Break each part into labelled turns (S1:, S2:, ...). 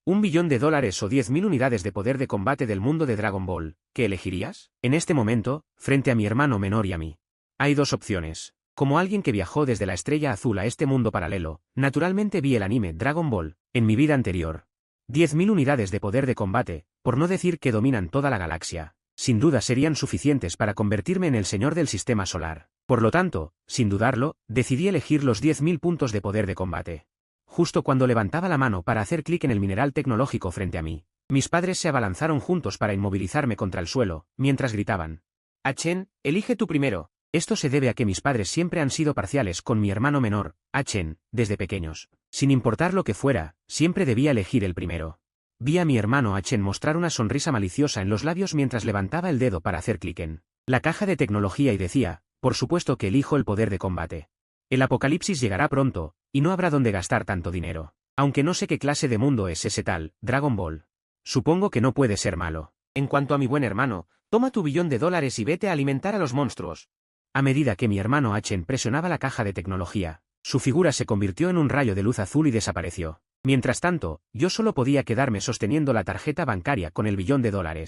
S1: $1 billón o 10.000 unidades de poder de combate del mundo de Dragon Ball, ¿qué elegirías? En este momento, frente a mi hermano menor y a mí, hay dos opciones. Como alguien que viajó desde la Estrella Azul a este mundo paralelo, naturalmente vi el anime Dragon Ball, en mi vida anterior. 10.000 unidades de poder de combate, por no decir que dominan toda la galaxia, sin duda serían suficientes para convertirme en el señor del sistema solar. Por lo tanto, sin dudarlo, decidí elegir los 10.000 puntos de poder de combate. Justo cuando levantaba la mano para hacer clic en el mineral tecnológico frente a mí, mis padres se abalanzaron juntos para inmovilizarme contra el suelo, mientras gritaban: Achen, elige tú primero. Esto se debe a que mis padres siempre han sido parciales con mi hermano menor, Achen, desde pequeños. Sin importar lo que fuera, siempre debía elegir el primero. Vi a mi hermano Achen mostrar una sonrisa maliciosa en los labios mientras levantaba el dedo para hacer clic en la caja de tecnología y decía: por supuesto que elijo el poder de combate. El apocalipsis llegará pronto, y no habrá donde gastar tanto dinero. Aunque no sé qué clase de mundo es ese tal Dragon Ball. Supongo que no puede ser malo. En cuanto a mi buen hermano, toma tu $1 billón y vete a alimentar a los monstruos. A medida que mi hermano Achen presionaba la caja de tecnología, su figura se convirtió en un rayo de luz azul y desapareció. Mientras tanto, yo solo podía quedarme sosteniendo la tarjeta bancaria con el $1 billón.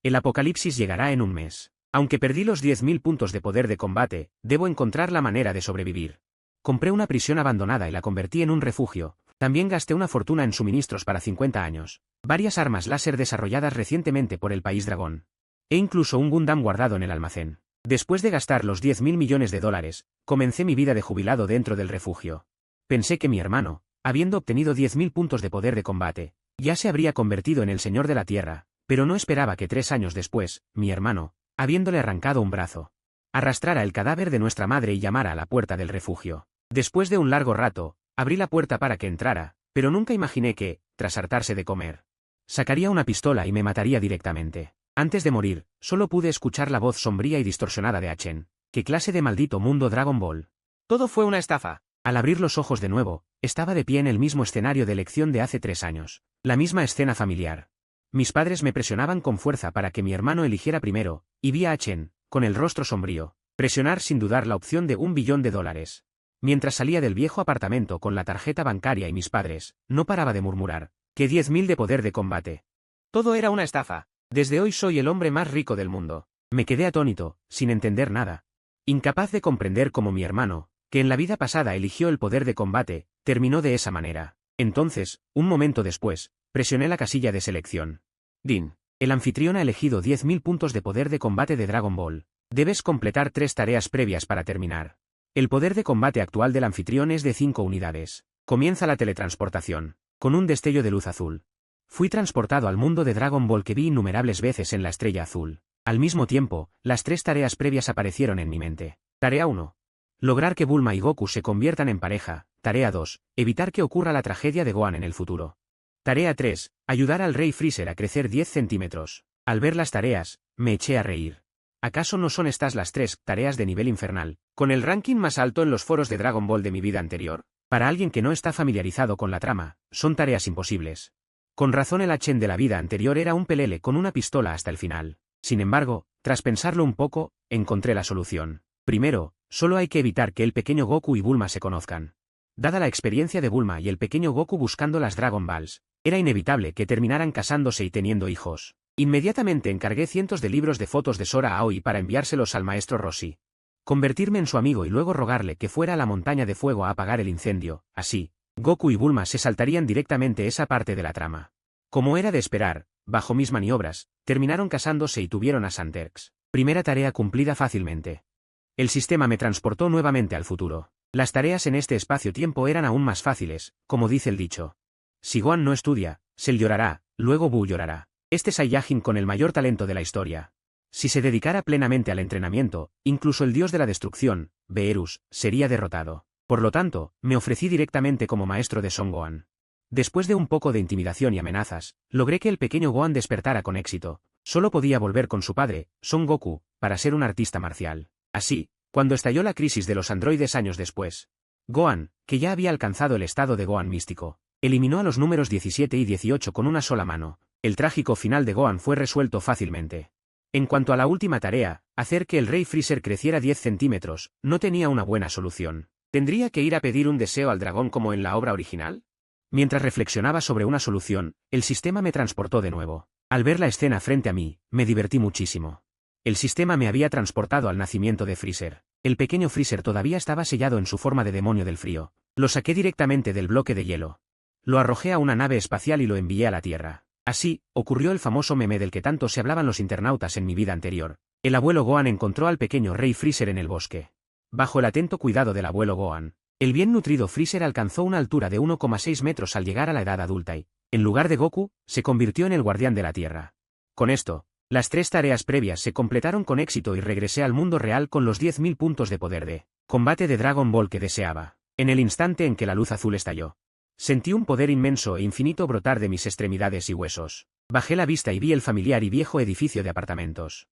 S1: El apocalipsis llegará en un mes. Aunque perdí los 10.000 puntos de poder de combate, debo encontrar la manera de sobrevivir. Compré una prisión abandonada y la convertí en un refugio. También gasté una fortuna en suministros para 50 años. Varias armas láser desarrolladas recientemente por el país dragón. E incluso un Gundam guardado en el almacén. Después de gastar los $10.000 millones, comencé mi vida de jubilado dentro del refugio. Pensé que mi hermano, habiendo obtenido 10.000 puntos de poder de combate, ya se habría convertido en el señor de la Tierra, pero no esperaba que 3 años después, mi hermano, habiéndole arrancado un brazo, arrastrara el cadáver de nuestra madre y llamara a la puerta del refugio. Después de un largo rato, abrí la puerta para que entrara, pero nunca imaginé que, tras hartarse de comer, sacaría una pistola y me mataría directamente. Antes de morir, solo pude escuchar la voz sombría y distorsionada de Achen. ¿Qué clase de maldito mundo Dragon Ball? Todo fue una estafa. Al abrir los ojos de nuevo, estaba de pie en el mismo escenario de elección de hace 3 años. La misma escena familiar. Mis padres me presionaban con fuerza para que mi hermano eligiera primero, y vi a Achen, con el rostro sombrío, presionar sin dudar la opción de $1 billón. Mientras salía del viejo apartamento con la tarjeta bancaria y mis padres, no paraba de murmurar: que 10.000 de poder de combate. Todo era una estafa. Desde hoy soy el hombre más rico del mundo. Me quedé atónito, sin entender nada. Incapaz de comprender cómo mi hermano, que en la vida pasada eligió el poder de combate, terminó de esa manera. Entonces, un momento después, presioné la casilla de selección. Din. El anfitrión ha elegido 10.000 puntos de poder de combate de Dragon Ball. Debes completar 3 tareas previas para terminar. El poder de combate actual del anfitrión es de 5 unidades. Comienza la teletransportación. Con un destello de luz azul. Fui transportado al mundo de Dragon Ball que vi innumerables veces en la Estrella Azul. Al mismo tiempo, las 3 tareas previas aparecieron en mi mente. Tarea 1. Lograr que Bulma y Goku se conviertan en pareja. Tarea 2. Evitar que ocurra la tragedia de Gohan en el futuro. Tarea 3. Ayudar al Rey Freezer a crecer 10 centímetros. Al ver las tareas, me eché a reír. ¿Acaso no son estas las 3 tareas de nivel infernal, con el ranking más alto en los foros de Dragon Ball de mi vida anterior? Para alguien que no está familiarizado con la trama, son tareas imposibles. Con razón el Achen de la vida anterior era un pelele con una pistola hasta el final. Sin embargo, tras pensarlo un poco, encontré la solución. Primero, solo hay que evitar que el pequeño Goku y Bulma se conozcan. Dada la experiencia de Bulma y el pequeño Goku buscando las Dragon Balls, era inevitable que terminaran casándose y teniendo hijos. Inmediatamente encargué cientos de libros de fotos de Sora Aoi para enviárselos al maestro Roshi. Convertirme en su amigo y luego rogarle que fuera a la montaña de fuego a apagar el incendio. Así, Goku y Bulma se saltarían directamente esa parte de la trama. Como era de esperar, bajo mis maniobras, terminaron casándose y tuvieron a Santerx. Primera tarea cumplida fácilmente. El sistema me transportó nuevamente al futuro. Las tareas en este espacio-tiempo eran aún más fáciles, como dice el dicho. Si Gohan no estudia, Cell llorará, luego Buu llorará. Este Saiyajin con el mayor talento de la historia. Si se dedicara plenamente al entrenamiento, incluso el dios de la destrucción, Beerus, sería derrotado. Por lo tanto, me ofrecí directamente como maestro de Son Gohan. Después de un poco de intimidación y amenazas, logré que el pequeño Gohan despertara con éxito. Solo podía volver con su padre, Son Goku, para ser un artista marcial. Así, cuando estalló la crisis de los androides años después, Gohan, que ya había alcanzado el estado de Gohan místico, eliminó a los números 17 y 18 con una sola mano. El trágico final de Gohan fue resuelto fácilmente. En cuanto a la última tarea, hacer que el Rey Freezer creciera 10 centímetros, no tenía una buena solución. ¿Tendría que ir a pedir un deseo al dragón como en la obra original? Mientras reflexionaba sobre una solución, el sistema me transportó de nuevo. Al ver la escena frente a mí, me divertí muchísimo. El sistema me había transportado al nacimiento de Freezer. El pequeño Freezer todavía estaba sellado en su forma de demonio del frío. Lo saqué directamente del bloque de hielo. Lo arrojé a una nave espacial y lo envié a la Tierra. Así, ocurrió el famoso meme del que tanto se hablaban los internautas en mi vida anterior. El abuelo Gohan encontró al pequeño rey Freezer en el bosque. Bajo el atento cuidado del abuelo Gohan, el bien nutrido Freezer alcanzó una altura de 1,6 metros al llegar a la edad adulta y, en lugar de Goku, se convirtió en el guardián de la Tierra. Con esto, las 3 tareas previas se completaron con éxito y regresé al mundo real con los 10.000 puntos de poder de combate de Dragon Ball que deseaba. En el instante en que la luz azul estalló, sentí un poder inmenso e infinito brotar de mis extremidades y huesos. Bajé la vista y vi el familiar y viejo edificio de apartamentos.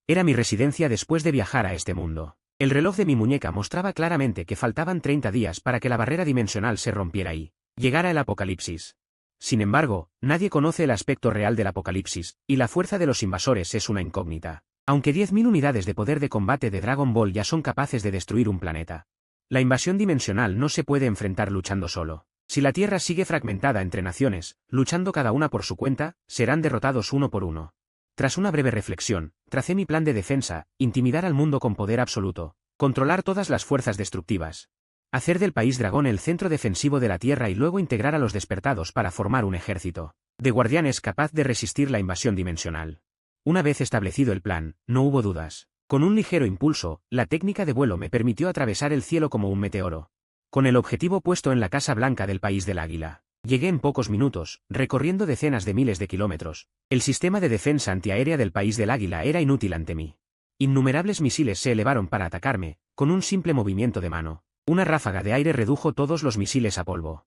S1: Era mi residencia después de viajar a este mundo. El reloj de mi muñeca mostraba claramente que faltaban 30 días para que la barrera dimensional se rompiera y llegara el apocalipsis. Sin embargo, nadie conoce el aspecto real del apocalipsis, y la fuerza de los invasores es una incógnita. Aunque 10.000 unidades de poder de combate de Dragon Ball ya son capaces de destruir un planeta, la invasión dimensional no se puede enfrentar luchando solo. Si la Tierra sigue fragmentada entre naciones, luchando cada una por su cuenta, serán derrotados uno por uno. Tras una breve reflexión, tracé mi plan de defensa: intimidar al mundo con poder absoluto, controlar todas las fuerzas destructivas, hacer del país dragón el centro defensivo de la Tierra y luego integrar a los despertados para formar un ejército de guardianes capaz de resistir la invasión dimensional. Una vez establecido el plan, no hubo dudas. Con un ligero impulso, la técnica de vuelo me permitió atravesar el cielo como un meteoro. Con el objetivo puesto en la Casa Blanca del País del Águila, llegué en pocos minutos, recorriendo decenas de miles de kilómetros. El sistema de defensa antiaérea del País del Águila era inútil ante mí. Innumerables misiles se elevaron para atacarme, con un simple movimiento de mano. Una ráfaga de aire redujo todos los misiles a polvo.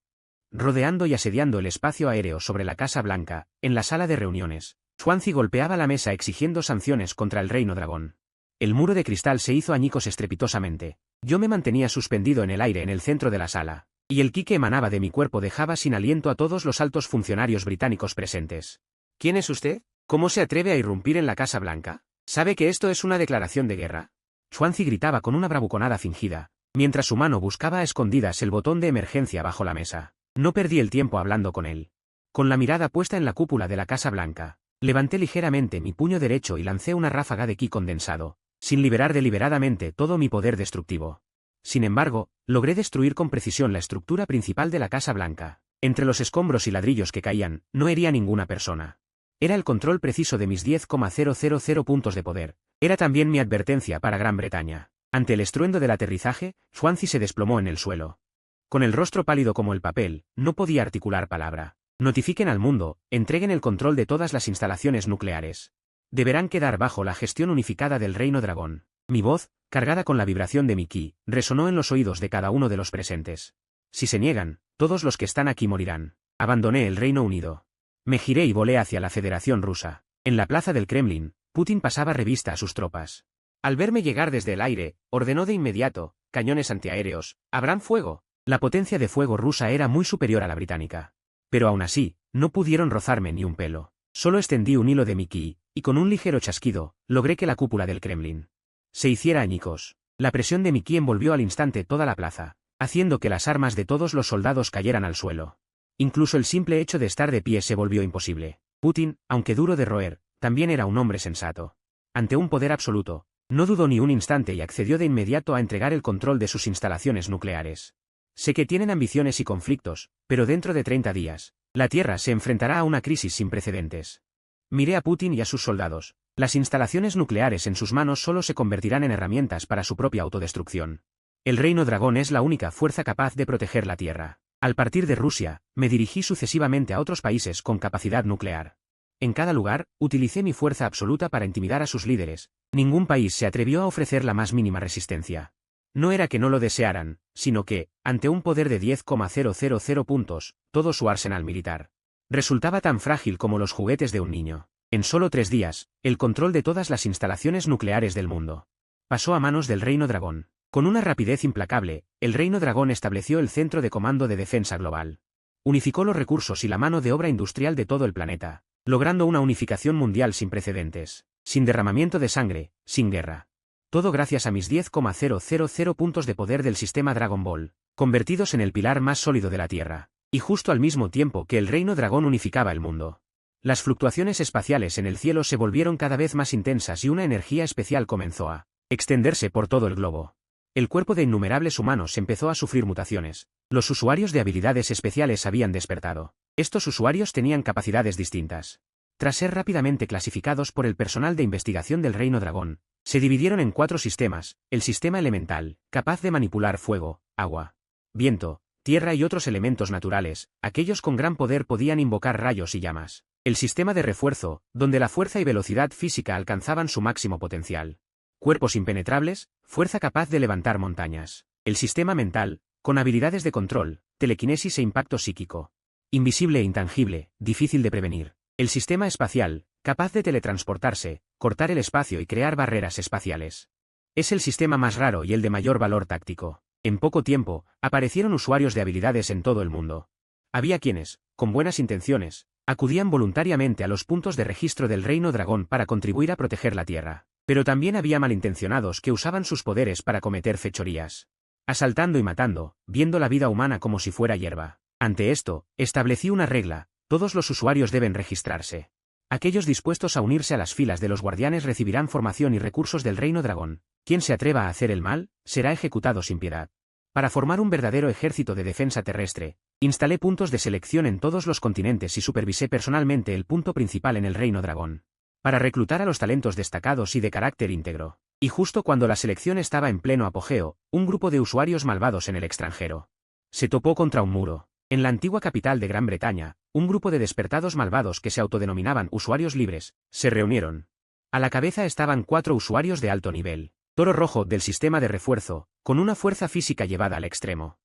S1: Rodeando y asediando el espacio aéreo sobre la Casa Blanca, en la sala de reuniones, Swansea golpeaba la mesa exigiendo sanciones contra el Reino Dragón. El muro de cristal se hizo añicos estrepitosamente. Yo me mantenía suspendido en el aire en el centro de la sala, y el ki que emanaba de mi cuerpo dejaba sin aliento a todos los altos funcionarios británicos presentes. ¿Quién es usted? ¿Cómo se atreve a irrumpir en la Casa Blanca? ¿Sabe que esto es una declaración de guerra? Swansea gritaba con una bravuconada fingida, mientras su mano buscaba a escondidas el botón de emergencia bajo la mesa. No perdí el tiempo hablando con él. Con la mirada puesta en la cúpula de la Casa Blanca, levanté ligeramente mi puño derecho y lancé una ráfaga de ki condensado, sin liberar deliberadamente todo mi poder destructivo. Sin embargo, logré destruir con precisión la estructura principal de la Casa Blanca. Entre los escombros y ladrillos que caían, no hería ninguna persona. Era el control preciso de mis 10,000 puntos de poder. Era también mi advertencia para Gran Bretaña. Ante el estruendo del aterrizaje, Swansea se desplomó en el suelo. Con el rostro pálido como el papel, no podía articular palabra. Notifiquen al mundo, entreguen el control de todas las instalaciones nucleares. Deberán quedar bajo la gestión unificada del Reino Dragón. Mi voz, cargada con la vibración de mi ki, resonó en los oídos de cada uno de los presentes. Si se niegan, todos los que están aquí morirán. Abandoné el Reino Unido. Me giré y volé hacia la Federación Rusa. En la plaza del Kremlin, Putin pasaba revista a sus tropas. Al verme llegar desde el aire, ordenó de inmediato: cañones antiaéreos, abran fuego. La potencia de fuego rusa era muy superior a la británica. Pero aún así, no pudieron rozarme ni un pelo. Solo extendí un hilo de mi ki, y con un ligero chasquido, logré que la cúpula del Kremlin se hiciera añicos. La presión de mi ki envolvió al instante toda la plaza, haciendo que las armas de todos los soldados cayeran al suelo. Incluso el simple hecho de estar de pie se volvió imposible. Putin, aunque duro de roer, también era un hombre sensato. Ante un poder absoluto, no dudó ni un instante y accedió de inmediato a entregar el control de sus instalaciones nucleares. Sé que tienen ambiciones y conflictos, pero dentro de 30 días, la Tierra se enfrentará a una crisis sin precedentes. Miré a Putin y a sus soldados. Las instalaciones nucleares en sus manos solo se convertirán en herramientas para su propia autodestrucción. El Reino Dragón es la única fuerza capaz de proteger la Tierra. Al partir de Rusia, me dirigí sucesivamente a otros países con capacidad nuclear. En cada lugar, utilicé mi fuerza absoluta para intimidar a sus líderes. Ningún país se atrevió a ofrecer la más mínima resistencia. No era que no lo desearan, sino que, ante un poder de 10,000 puntos, todo su arsenal militar resultaba tan frágil como los juguetes de un niño. En solo 3 días, el control de todas las instalaciones nucleares del mundo pasó a manos del Reino Dragón. Con una rapidez implacable, el Reino Dragón estableció el Centro de Comando de Defensa Global. Unificó los recursos y la mano de obra industrial de todo el planeta, logrando una unificación mundial sin precedentes, sin derramamiento de sangre, sin guerra. Todo gracias a mis 10,000 puntos de poder del sistema Dragon Ball, convertidos en el pilar más sólido de la Tierra. Y justo al mismo tiempo que el reino dragón unificaba el mundo. Las fluctuaciones espaciales en el cielo se volvieron cada vez más intensas y una energía especial comenzó a extenderse por todo el globo. El cuerpo de innumerables humanos empezó a sufrir mutaciones. Los usuarios de habilidades especiales habían despertado. Estos usuarios tenían capacidades distintas. Tras ser rápidamente clasificados por el personal de investigación del Reino Dragón, se dividieron en 4 sistemas: el sistema elemental, capaz de manipular fuego, agua, viento, tierra y otros elementos naturales; aquellos con gran poder podían invocar rayos y llamas. El sistema de refuerzo, donde la fuerza y velocidad física alcanzaban su máximo potencial. Cuerpos impenetrables, fuerza capaz de levantar montañas. El sistema mental, con habilidades de control, telequinesis e impacto psíquico. Invisible e intangible, difícil de prevenir. El sistema espacial, capaz de teletransportarse, cortar el espacio y crear barreras espaciales. Es el sistema más raro y el de mayor valor táctico. En poco tiempo, aparecieron usuarios de habilidades en todo el mundo. Había quienes, con buenas intenciones, acudían voluntariamente a los puntos de registro del Reino Dragón para contribuir a proteger la Tierra. Pero también había malintencionados que usaban sus poderes para cometer fechorías. Asaltando y matando, viendo la vida humana como si fuera hierba. Ante esto, establecí una regla: todos los usuarios deben registrarse. Aquellos dispuestos a unirse a las filas de los guardianes recibirán formación y recursos del Reino Dragón. Quien se atreva a hacer el mal, será ejecutado sin piedad. Para formar un verdadero ejército de defensa terrestre, instalé puntos de selección en todos los continentes y supervisé personalmente el punto principal en el Reino Dragón. Para reclutar a los talentos destacados y de carácter íntegro. Y justo cuando la selección estaba en pleno apogeo, un grupo de usuarios malvados en el extranjero se topó contra un muro. En la antigua capital de Gran Bretaña, un grupo de despertados malvados que se autodenominaban usuarios libres se reunieron. A la cabeza estaban 4 usuarios de alto nivel. Toro Rojo, del sistema de refuerzo, con una fuerza física llevada al extremo.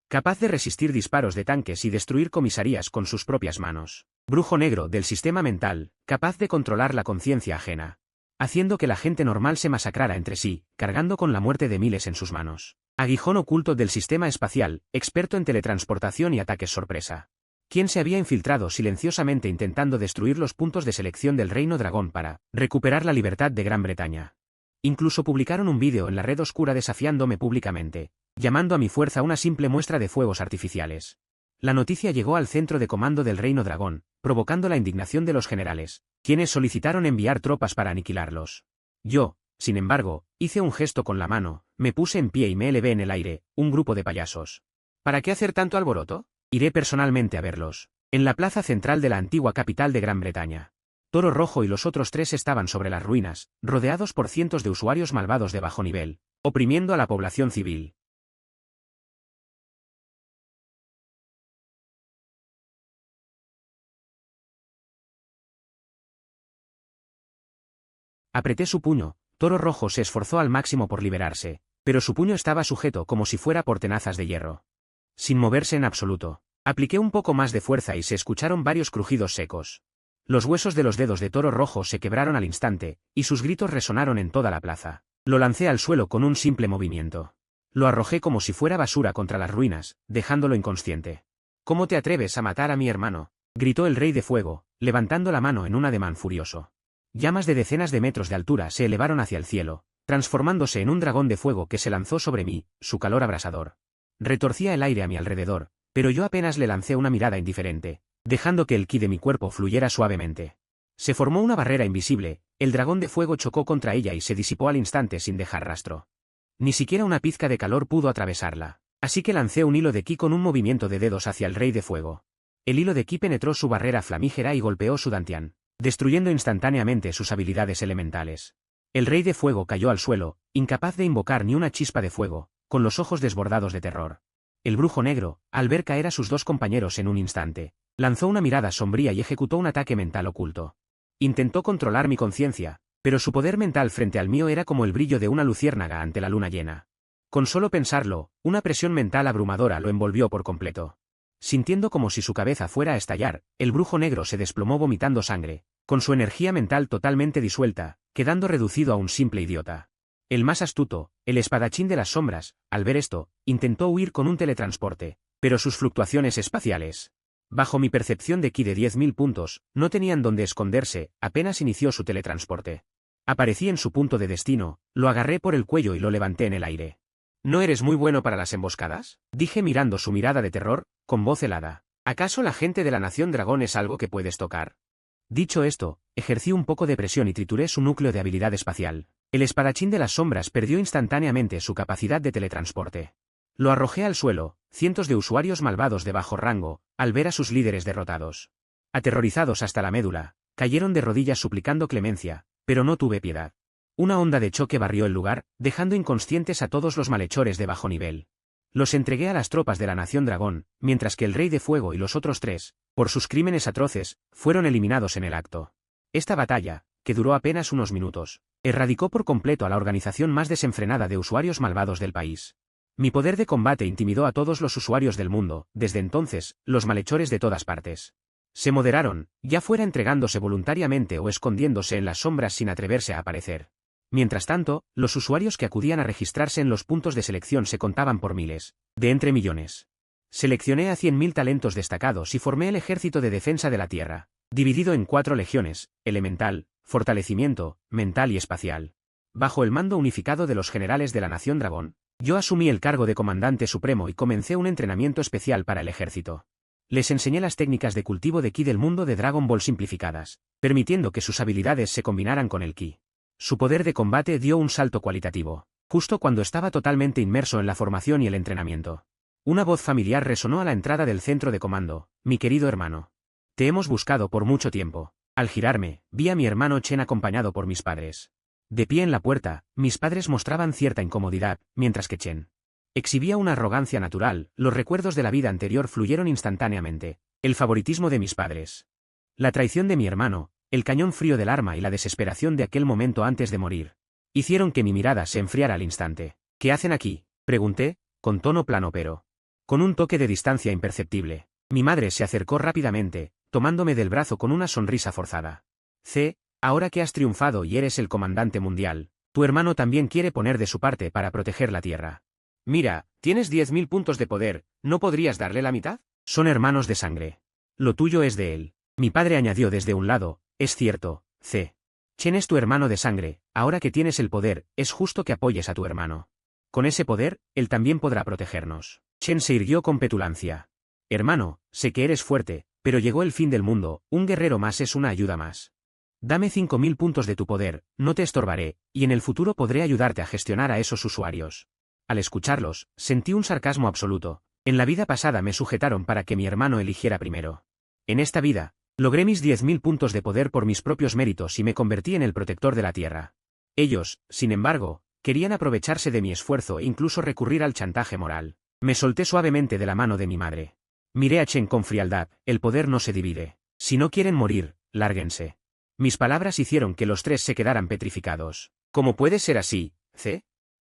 S1: Capaz de resistir disparos de tanques y destruir comisarías con sus propias manos. Brujo Negro, del sistema mental, capaz de controlar la conciencia ajena, haciendo que la gente normal se masacrara entre sí, cargando con la muerte de miles en sus manos. Aguijón Oculto, del sistema espacial, experto en teletransportación y ataques sorpresa. Quien se había infiltrado silenciosamente intentando destruir los puntos de selección del Reino Dragón para recuperar la libertad de Gran Bretaña. Incluso publicaron un vídeo en la red oscura desafiándome públicamente, llamando a mi fuerza una simple muestra de fuegos artificiales. La noticia llegó al centro de comando del Reino Dragón, provocando la indignación de los generales, quienes solicitaron enviar tropas para aniquilarlos. Yo, sin embargo, hice un gesto con la mano, me puse en pie y me elevé en el aire. Un grupo de payasos. ¿Para qué hacer tanto alboroto? Iré personalmente a verlos. En la plaza central de la antigua capital de Gran Bretaña. Toro Rojo y los otros 3 estaban sobre las ruinas, rodeados por cientos de usuarios malvados de bajo nivel, oprimiendo a la población civil. Apreté su puño. Toro Rojo se esforzó al máximo por liberarse, pero su puño estaba sujeto como si fuera por tenazas de hierro. Sin moverse en absoluto. Apliqué un poco más de fuerza y se escucharon varios crujidos secos. Los huesos de los dedos de Toro Rojo se quebraron al instante, y sus gritos resonaron en toda la plaza. Lo lancé al suelo con un simple movimiento. Lo arrojé como si fuera basura contra las ruinas, dejándolo inconsciente. ¿Cómo te atreves a matar a mi hermano?, gritó el Rey de Fuego, levantando la mano en un ademán furioso. Llamas de decenas de metros de altura se elevaron hacia el cielo, transformándose en un dragón de fuego que se lanzó sobre mí, su calor abrasador. Retorcía el aire a mi alrededor, pero yo apenas le lancé una mirada indiferente, dejando que el ki de mi cuerpo fluyera suavemente. Se formó una barrera invisible, el dragón de fuego chocó contra ella y se disipó al instante sin dejar rastro. Ni siquiera una pizca de calor pudo atravesarla, así que lancé un hilo de ki con un movimiento de dedos hacia el Rey de Fuego. El hilo de ki penetró su barrera flamígera y golpeó su dantián, destruyendo instantáneamente sus habilidades elementales. El Rey de Fuego cayó al suelo, incapaz de invocar ni una chispa de fuego, con los ojos desbordados de terror. El Brujo Negro, al ver caer a sus 2 compañeros en un instante, lanzó una mirada sombría y ejecutó un ataque mental oculto. Intentó controlar mi conciencia, pero su poder mental frente al mío era como el brillo de una luciérnaga ante la luna llena. Con solo pensarlo, una presión mental abrumadora lo envolvió por completo. Sintiendo como si su cabeza fuera a estallar, el Brujo Negro se desplomó vomitando sangre, con su energía mental totalmente disuelta, quedando reducido a un simple idiota. El más astuto, el espadachín de las sombras, al ver esto, intentó huir con un teletransporte, pero sus fluctuaciones espaciales, bajo mi percepción de ki de 10.000 puntos, no tenían dónde esconderse. Apenas inició su teletransporte. Aparecí en su punto de destino, lo agarré por el cuello y lo levanté en el aire. ¿No eres muy bueno para las emboscadas?, dije mirando su mirada de terror, con voz helada. ¿Acaso la gente de la Nación Dragón es algo que puedes tocar? Dicho esto, ejercí un poco de presión y trituré su núcleo de habilidad espacial. El espadachín de las sombras perdió instantáneamente su capacidad de teletransporte. Lo arrojé al suelo, cientos de usuarios malvados de bajo rango, al ver a sus líderes derrotados. Aterrorizados hasta la médula, cayeron de rodillas suplicando clemencia, pero no tuve piedad. Una onda de choque barrió el lugar, dejando inconscientes a todos los malhechores de bajo nivel. Los entregué a las tropas de la Nación Dragón, mientras que el Rey de Fuego y los otros tres, por sus crímenes atroces, fueron eliminados en el acto. Esta batalla, que duró apenas unos minutos, erradicó por completo a la organización más desenfrenada de usuarios malvados del país. Mi poder de combate intimidó a todos los usuarios del mundo. Desde entonces, los malhechores de todas partes se moderaron, ya fuera entregándose voluntariamente o escondiéndose en las sombras sin atreverse a aparecer. Mientras tanto, los usuarios que acudían a registrarse en los puntos de selección se contaban por miles, de entre millones. Seleccioné a 100.000 talentos destacados y formé el Ejército de Defensa de la Tierra, dividido en 4 legiones: elemental, fortalecimiento, mental y espacial. Bajo el mando unificado de los generales de la Nación Dragón, yo asumí el cargo de comandante supremo y comencé un entrenamiento especial para el ejército. Les enseñé las técnicas de cultivo de ki del mundo de Dragon Ball simplificadas, permitiendo que sus habilidades se combinaran con el ki. Su poder de combate dio un salto cualitativo, justo cuando estaba totalmente inmerso en la formación y el entrenamiento. Una voz familiar resonó a la entrada del centro de comando: mi querido hermano. Te hemos buscado por mucho tiempo. Al girarme, vi a mi hermano Chen acompañado por mis padres. De pie en la puerta, mis padres mostraban cierta incomodidad, mientras que Chen exhibía una arrogancia natural. Los recuerdos de la vida anterior fluyeron instantáneamente. El favoritismo de mis padres, la traición de mi hermano, el cañón frío del arma y la desesperación de aquel momento antes de morir hicieron que mi mirada se enfriara al instante. ¿Qué hacen aquí?, pregunté, con tono plano pero con un toque de distancia imperceptible. Mi madre se acercó rápidamente, tomándome del brazo con una sonrisa forzada. Ahora que has triunfado y eres el comandante mundial, tu hermano también quiere poner de su parte para proteger la Tierra. Mira, tienes 10.000 puntos de poder, ¿no podrías darle la mitad? Son hermanos de sangre. Lo tuyo es de él. Mi padre añadió desde un lado: es cierto, Chen es tu hermano de sangre. Ahora que tienes el poder, es justo que apoyes a tu hermano. Con ese poder, él también podrá protegernos. Chen se irguió con petulancia. Hermano, sé que eres fuerte, pero llegó el fin del mundo, un guerrero más es una ayuda más. Dame 5.000 puntos de tu poder, no te estorbaré, y en el futuro podré ayudarte a gestionar a esos usuarios. Al escucharlos, sentí un sarcasmo absoluto. En la vida pasada me sujetaron para que mi hermano eligiera primero. En esta vida, logré mis 10.000 puntos de poder por mis propios méritos y me convertí en el protector de la Tierra. Ellos, sin embargo, querían aprovecharse de mi esfuerzo e incluso recurrir al chantaje moral. Me solté suavemente de la mano de mi madre. Miré a Chen con frialdad: el poder no se divide. Si no quieren morir, lárguense. Mis palabras hicieron que los tres se quedaran petrificados. ¿Cómo puede ser así,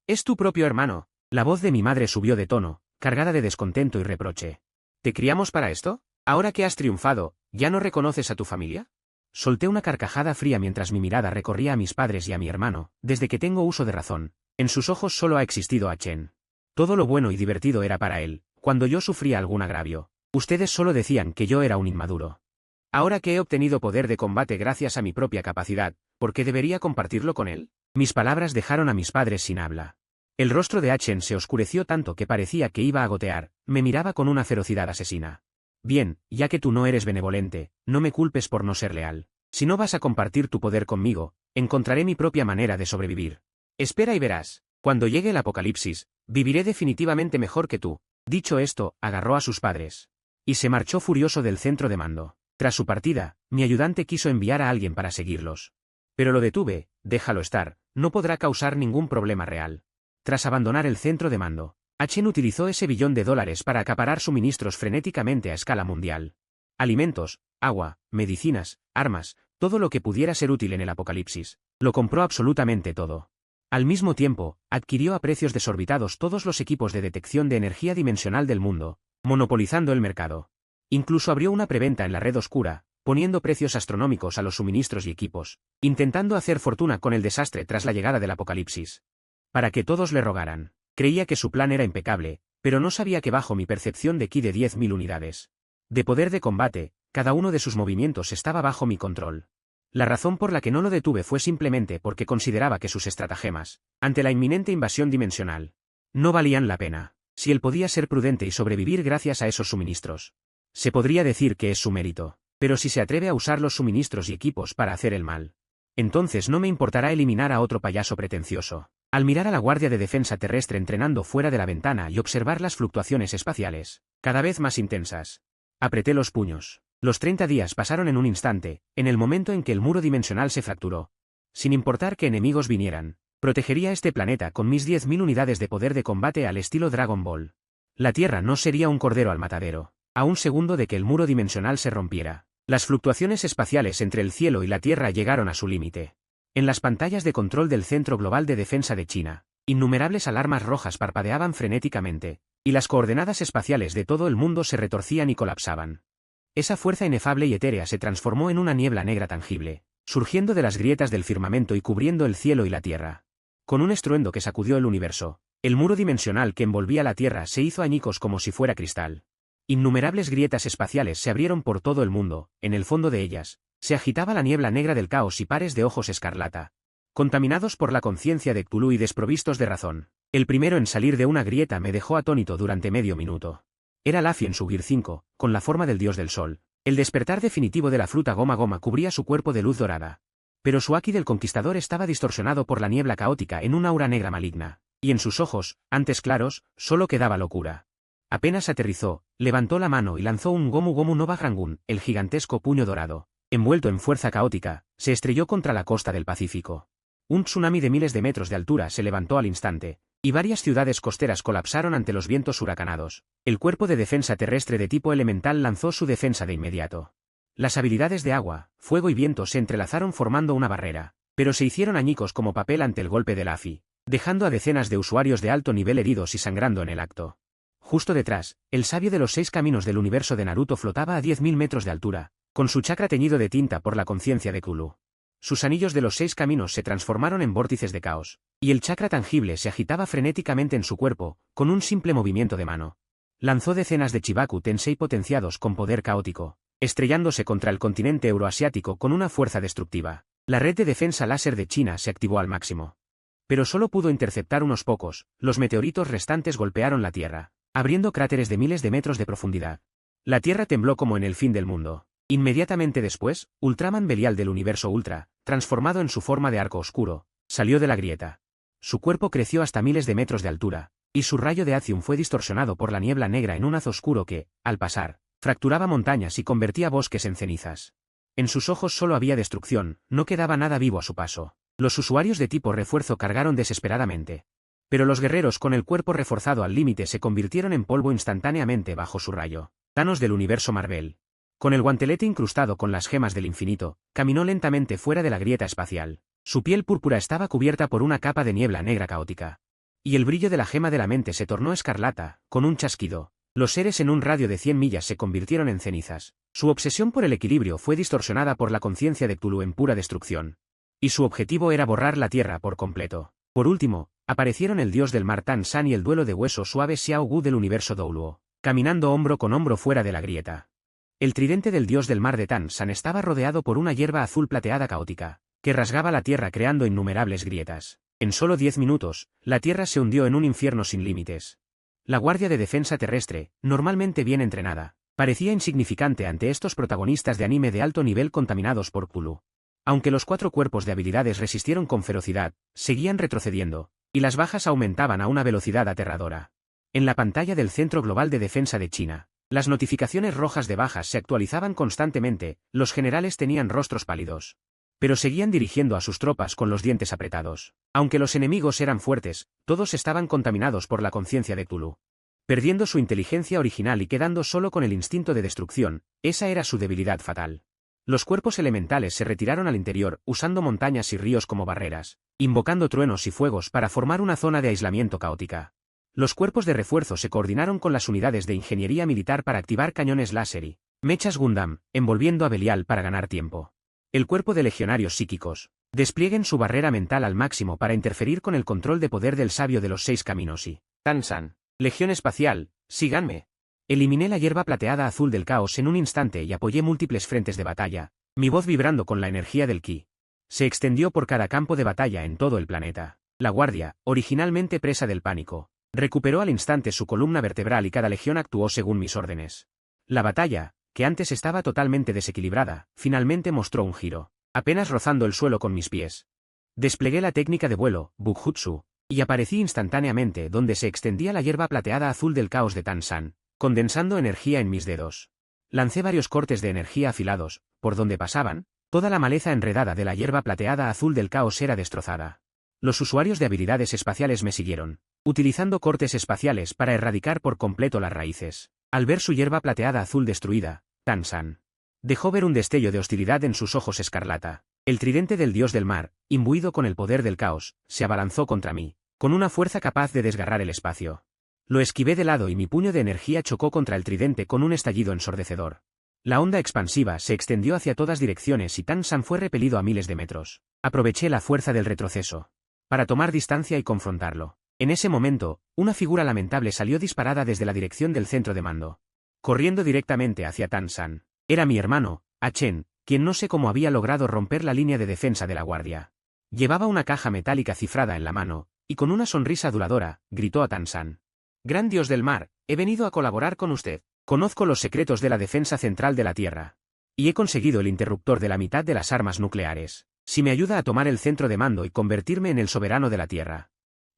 S1: Es tu propio hermano. La voz de mi madre subió de tono, cargada de descontento y reproche. ¿Te criamos para esto? Ahora que has triunfado, ¿ya no reconoces a tu familia? Solté una carcajada fría mientras mi mirada recorría a mis padres y a mi hermano. Desde que tengo uso de razón, en sus ojos solo ha existido a Chen. Todo lo bueno y divertido era para él. Cuando yo sufría algún agravio, ustedes solo decían que yo era un inmaduro. Ahora que he obtenido poder de combate gracias a mi propia capacidad, ¿por qué debería compartirlo con él? Mis palabras dejaron a mis padres sin habla. El rostro de Chen se oscureció tanto que parecía que iba a gotear. Me miraba con una ferocidad asesina. Bien, ya que tú no eres benevolente, no me culpes por no ser leal. Si no vas a compartir tu poder conmigo, encontraré mi propia manera de sobrevivir. Espera y verás. Cuando llegue el apocalipsis, viviré definitivamente mejor que tú. Dicho esto, agarró a sus padres y se marchó furioso del centro de mando. Tras su partida, mi ayudante quiso enviar a alguien para seguirlos. Pero lo detuve: déjalo estar, no podrá causar ningún problema real. Tras abandonar el centro de mando, Chen utilizó ese $1 billón para acaparar suministros frenéticamente a escala mundial. Alimentos, agua, medicinas, armas, todo lo que pudiera ser útil en el apocalipsis. Lo compró absolutamente todo. Al mismo tiempo, adquirió a precios desorbitados todos los equipos de detección de energía dimensional del mundo, monopolizando el mercado. Incluso abrió una preventa en la red oscura, poniendo precios astronómicos a los suministros y equipos, intentando hacer fortuna con el desastre tras la llegada del apocalipsis. Para que todos le rogaran. Creía que su plan era impecable, pero no sabía que bajo mi percepción de ki de 10.000 unidades de poder de combate, cada uno de sus movimientos estaba bajo mi control. La razón por la que no lo detuve fue simplemente porque consideraba que sus estratagemas, ante la inminente invasión dimensional, no valían la pena. Si él podía ser prudente y sobrevivir gracias a esos suministros, Se podría decir que es su mérito. Pero si se atreve a usar los suministros y equipos para hacer el mal, entonces no me importará eliminar a otro payaso pretencioso. Al mirar a la Guardia de Defensa Terrestre entrenando fuera de la ventana y observar las fluctuaciones espaciales, cada vez más intensas, apreté los puños. Los 30 días pasaron en un instante, en el momento en que el muro dimensional se fracturó. Sin importar que enemigos vinieran, protegería este planeta con mis 10.000 unidades de poder de combate al estilo Dragon Ball. La Tierra no sería un cordero al matadero, a un segundo de que el muro dimensional se rompiera. Las fluctuaciones espaciales entre el cielo y la Tierra llegaron a su límite. En las pantallas de control del Centro Global de Defensa de China, innumerables alarmas rojas parpadeaban frenéticamente, y las coordenadas espaciales de todo el mundo se retorcían y colapsaban. Esa fuerza inefable y etérea se transformó en una niebla negra tangible, surgiendo de las grietas del firmamento y cubriendo el cielo y la Tierra. Con un estruendo que sacudió el universo, el muro dimensional que envolvía la Tierra se hizo añicos como si fuera cristal. Innumerables grietas espaciales se abrieron por todo el mundo, en el fondo de ellas, se agitaba la niebla negra del caos y pares de ojos escarlata. Contaminados por la conciencia de Cthulhu y desprovistos de razón, el primero en salir de una grieta me dejó atónito durante medio minuto. Era Laffy en su Gear 5, con la forma del dios del sol. El despertar definitivo de la fruta Goma Goma cubría su cuerpo de luz dorada. Pero su Aki del Conquistador estaba distorsionado por la niebla caótica en un aura negra maligna, y en sus ojos, antes claros, solo quedaba locura. Apenas aterrizó, levantó la mano y lanzó un Gomu Gomu Nova Rangun, el gigantesco puño dorado. Envuelto en fuerza caótica, se estrelló contra la costa del Pacífico. Un tsunami de miles de metros de altura se levantó al instante, y varias ciudades costeras colapsaron ante los vientos huracanados. El cuerpo de defensa terrestre de tipo elemental lanzó su defensa de inmediato. Las habilidades de agua, fuego y viento se entrelazaron formando una barrera, pero se hicieron añicos como papel ante el golpe de Laffy, dejando a decenas de usuarios de alto nivel heridos y sangrando en el acto. Justo detrás, el sabio de los 6 caminos del universo de Naruto flotaba a 10.000 metros de altura, con su chakra teñido de tinta por la conciencia de Cthulhu. Sus anillos de los 6 caminos se transformaron en vórtices de caos, y el chakra tangible se agitaba frenéticamente en su cuerpo, con un simple movimiento de mano. Lanzó decenas de Chibaku Tensei potenciados con poder caótico, estrellándose contra el continente euroasiático con una fuerza destructiva. La red de defensa láser de China se activó al máximo. Pero solo pudo interceptar unos pocos, los meteoritos restantes golpearon la Tierra, abriendo cráteres de miles de metros de profundidad. La Tierra tembló como en el fin del mundo. Inmediatamente después, Ultraman Belial del universo Ultra, transformado en su forma de arco oscuro, salió de la grieta. Su cuerpo creció hasta miles de metros de altura, y su rayo de Azium fue distorsionado por la niebla negra en un haz oscuro que, al pasar, fracturaba montañas y convertía bosques en cenizas. En sus ojos solo había destrucción, no quedaba nada vivo a su paso. Los usuarios de tipo refuerzo cargaron desesperadamente. Pero los guerreros con el cuerpo reforzado al límite se convirtieron en polvo instantáneamente bajo su rayo. Thanos del universo Marvel, con el guantelete incrustado con las gemas del infinito, caminó lentamente fuera de la grieta espacial. Su piel púrpura estaba cubierta por una capa de niebla negra caótica. Y el brillo de la gema de la mente se tornó escarlata, con un chasquido. Los seres en un radio de 100 millas se convirtieron en cenizas. Su obsesión por el equilibrio fue distorsionada por la conciencia de Cthulhu en pura destrucción. Y su objetivo era borrar la Tierra por completo. Por último, aparecieron el dios del mar Tan San y el duelo de hueso suave Xiao Gu del universo Douluo, caminando hombro con hombro fuera de la grieta. El tridente del dios del mar de Tan San estaba rodeado por una hierba azul plateada caótica, que rasgaba la tierra creando innumerables grietas. En solo 10 minutos, la tierra se hundió en un infierno sin límites. La Guardia de Defensa Terrestre, normalmente bien entrenada, parecía insignificante ante estos protagonistas de anime de alto nivel contaminados por Cthulhu. Aunque los 4 cuerpos de habilidades resistieron con ferocidad, seguían retrocediendo, y las bajas aumentaban a una velocidad aterradora. En la pantalla del Centro Global de Defensa de China, las notificaciones rojas de bajas se actualizaban constantemente, los generales tenían rostros pálidos. Pero seguían dirigiendo a sus tropas con los dientes apretados. Aunque los enemigos eran fuertes, todos estaban contaminados por la conciencia de Cthulhu. Perdiendo su inteligencia original y quedando solo con el instinto de destrucción, esa era su debilidad fatal. Los cuerpos elementales se retiraron al interior, usando montañas y ríos como barreras, invocando truenos y fuegos para formar una zona de aislamiento caótica. Los cuerpos de refuerzo se coordinaron con las unidades de ingeniería militar para activar cañones láser y mechas Gundam, envolviendo a Belial para ganar tiempo. El cuerpo de legionarios psíquicos desplieguen su barrera mental al máximo para interferir con el control de poder del sabio de los 6 caminos y Tan-san. Legión espacial, síganme. Eliminé la hierba plateada azul del caos en un instante y apoyé múltiples frentes de batalla, mi voz vibrando con la energía del ki. Se extendió por cada campo de batalla en todo el planeta. La guardia, originalmente presa del pánico, recuperó al instante su columna vertebral y cada legión actuó según mis órdenes. La batalla, que antes estaba totalmente desequilibrada, finalmente mostró un giro, apenas rozando el suelo con mis pies. Desplegué la técnica de vuelo, Bukjutsu, y aparecí instantáneamente donde se extendía la hierba plateada azul del caos de Tan-san, condensando energía en mis dedos. Lancé varios cortes de energía afilados, por donde pasaban, toda la maleza enredada de la hierba plateada azul del caos era destrozada. Los usuarios de habilidades espaciales me siguieron, utilizando cortes espaciales para erradicar por completo las raíces. Al ver su hierba plateada azul destruida, Tan-san dejó ver un destello de hostilidad en sus ojos escarlata. El tridente del dios del mar, imbuido con el poder del caos, se abalanzó contra mí, con una fuerza capaz de desgarrar el espacio. Lo esquivé de lado y mi puño de energía chocó contra el tridente con un estallido ensordecedor. La onda expansiva se extendió hacia todas direcciones y Tan-san fue repelido a miles de metros. Aproveché la fuerza del retroceso para tomar distancia y confrontarlo. En ese momento, una figura lamentable salió disparada desde la dirección del centro de mando, corriendo directamente hacia Tan-san. Era mi hermano, Achen, quien no sé cómo había logrado romper la línea de defensa de la guardia. Llevaba una caja metálica cifrada en la mano, y con una sonrisa aduladora, gritó a Tan-san. «Gran dios del mar, he venido a colaborar con usted. Conozco los secretos de la defensa central de la Tierra. Y he conseguido el interruptor de la mitad de las armas nucleares. Si me ayuda a tomar el centro de mando y convertirme en el soberano de la Tierra,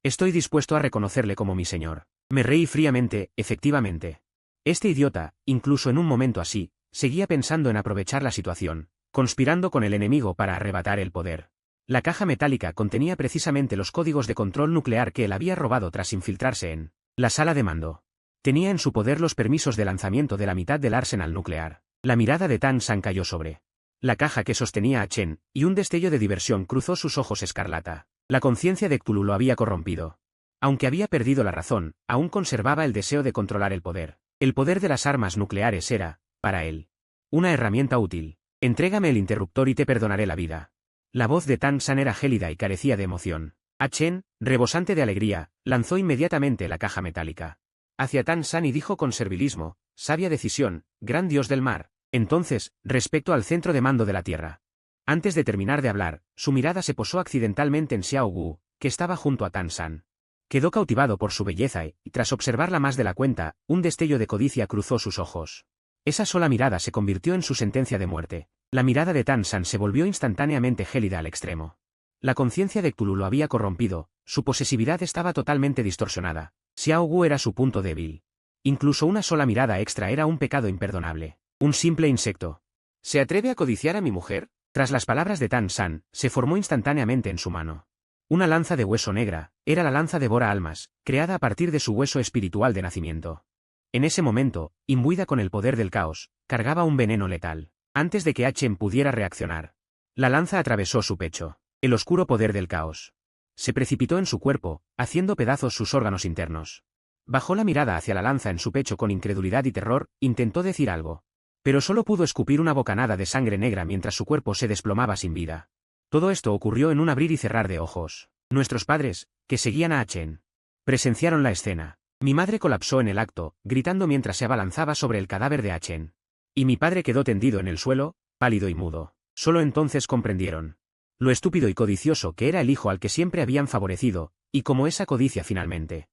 S1: estoy dispuesto a reconocerle como mi señor». Me reí fríamente, efectivamente. Este idiota, incluso en un momento así, seguía pensando en aprovechar la situación, conspirando con el enemigo para arrebatar el poder. La caja metálica contenía precisamente los códigos de control nuclear que él había robado tras infiltrarse en la sala de mando. Tenía en su poder los permisos de lanzamiento de la mitad del arsenal nuclear. La mirada de Tan-san cayó sobre la caja que sostenía a Chen, y un destello de diversión cruzó sus ojos escarlata. La conciencia de Cthulhu lo había corrompido. Aunque había perdido la razón, aún conservaba el deseo de controlar el poder. El poder de las armas nucleares era, para él, una herramienta útil. «Entrégame el interruptor y te perdonaré la vida». La voz de Tan-san era gélida y carecía de emoción. Chen, rebosante de alegría, lanzó inmediatamente la caja metálica hacia Tan-san y dijo con servilismo: «Sabia decisión, gran dios del mar». Entonces, respecto al centro de mando de la Tierra. Antes de terminar de hablar, su mirada se posó accidentalmente en Xiao Gu, que estaba junto a Tan-san. Quedó cautivado por su belleza y, tras observarla más de la cuenta, un destello de codicia cruzó sus ojos. Esa sola mirada se convirtió en su sentencia de muerte. La mirada de Tan-san se volvió instantáneamente gélida al extremo. La conciencia de Cthulhu lo había corrompido, su posesividad estaba totalmente distorsionada. Xiao Gu era su punto débil. Incluso una sola mirada extra era un pecado imperdonable. Un simple insecto. ¿Se atreve a codiciar a mi mujer? Tras las palabras de Tan-san, se formó instantáneamente en su mano una lanza de hueso negra. Era la lanza devora almas, creada a partir de su hueso espiritual de nacimiento. En ese momento, imbuida con el poder del caos, cargaba un veneno letal. Antes de que Chen pudiera reaccionar, la lanza atravesó su pecho. El oscuro poder del caos se precipitó en su cuerpo, haciendo pedazos sus órganos internos. Bajó la mirada hacia la lanza en su pecho con incredulidad y terror, intentó decir algo, pero solo pudo escupir una bocanada de sangre negra mientras su cuerpo se desplomaba sin vida. Todo esto ocurrió en un abrir y cerrar de ojos. Nuestros padres, que seguían a Chen, presenciaron la escena. Mi madre colapsó en el acto, gritando mientras se abalanzaba sobre el cadáver de Chen. Y mi padre quedó tendido en el suelo, pálido y mudo. Solo entonces comprendieron lo estúpido y codicioso que era el hijo al que siempre habían favorecido, y cómo esa codicia finalmente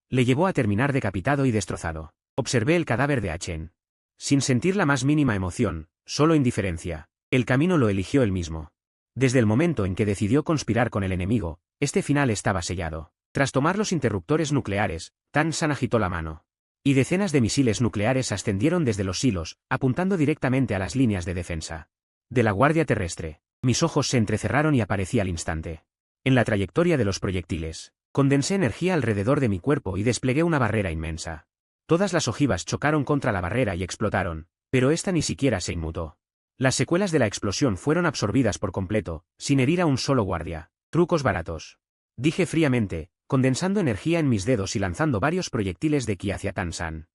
S1: le llevó a terminar decapitado y destrozado. Observé el cadáver de Chen. Sin sentir la más mínima emoción, solo indiferencia. El camino lo eligió él mismo. Desde el momento en que decidió conspirar con el enemigo, este final estaba sellado. Tras tomar los interruptores nucleares, Tan-san agitó la mano. Y decenas de misiles nucleares ascendieron desde los silos, apuntando directamente a las líneas de defensa de la Guardia Terrestre. Mis ojos se entrecerraron y aparecí al instante en la trayectoria de los proyectiles. Condensé energía alrededor de mi cuerpo y desplegué una barrera inmensa. Todas las ojivas chocaron contra la barrera y explotaron, pero esta ni siquiera se inmutó. Las secuelas de la explosión fueron absorbidas por completo, sin herir a un solo guardia. Trucos baratos. Dije fríamente, condensando energía en mis dedos y lanzando varios proyectiles de ki hacia Tan-san.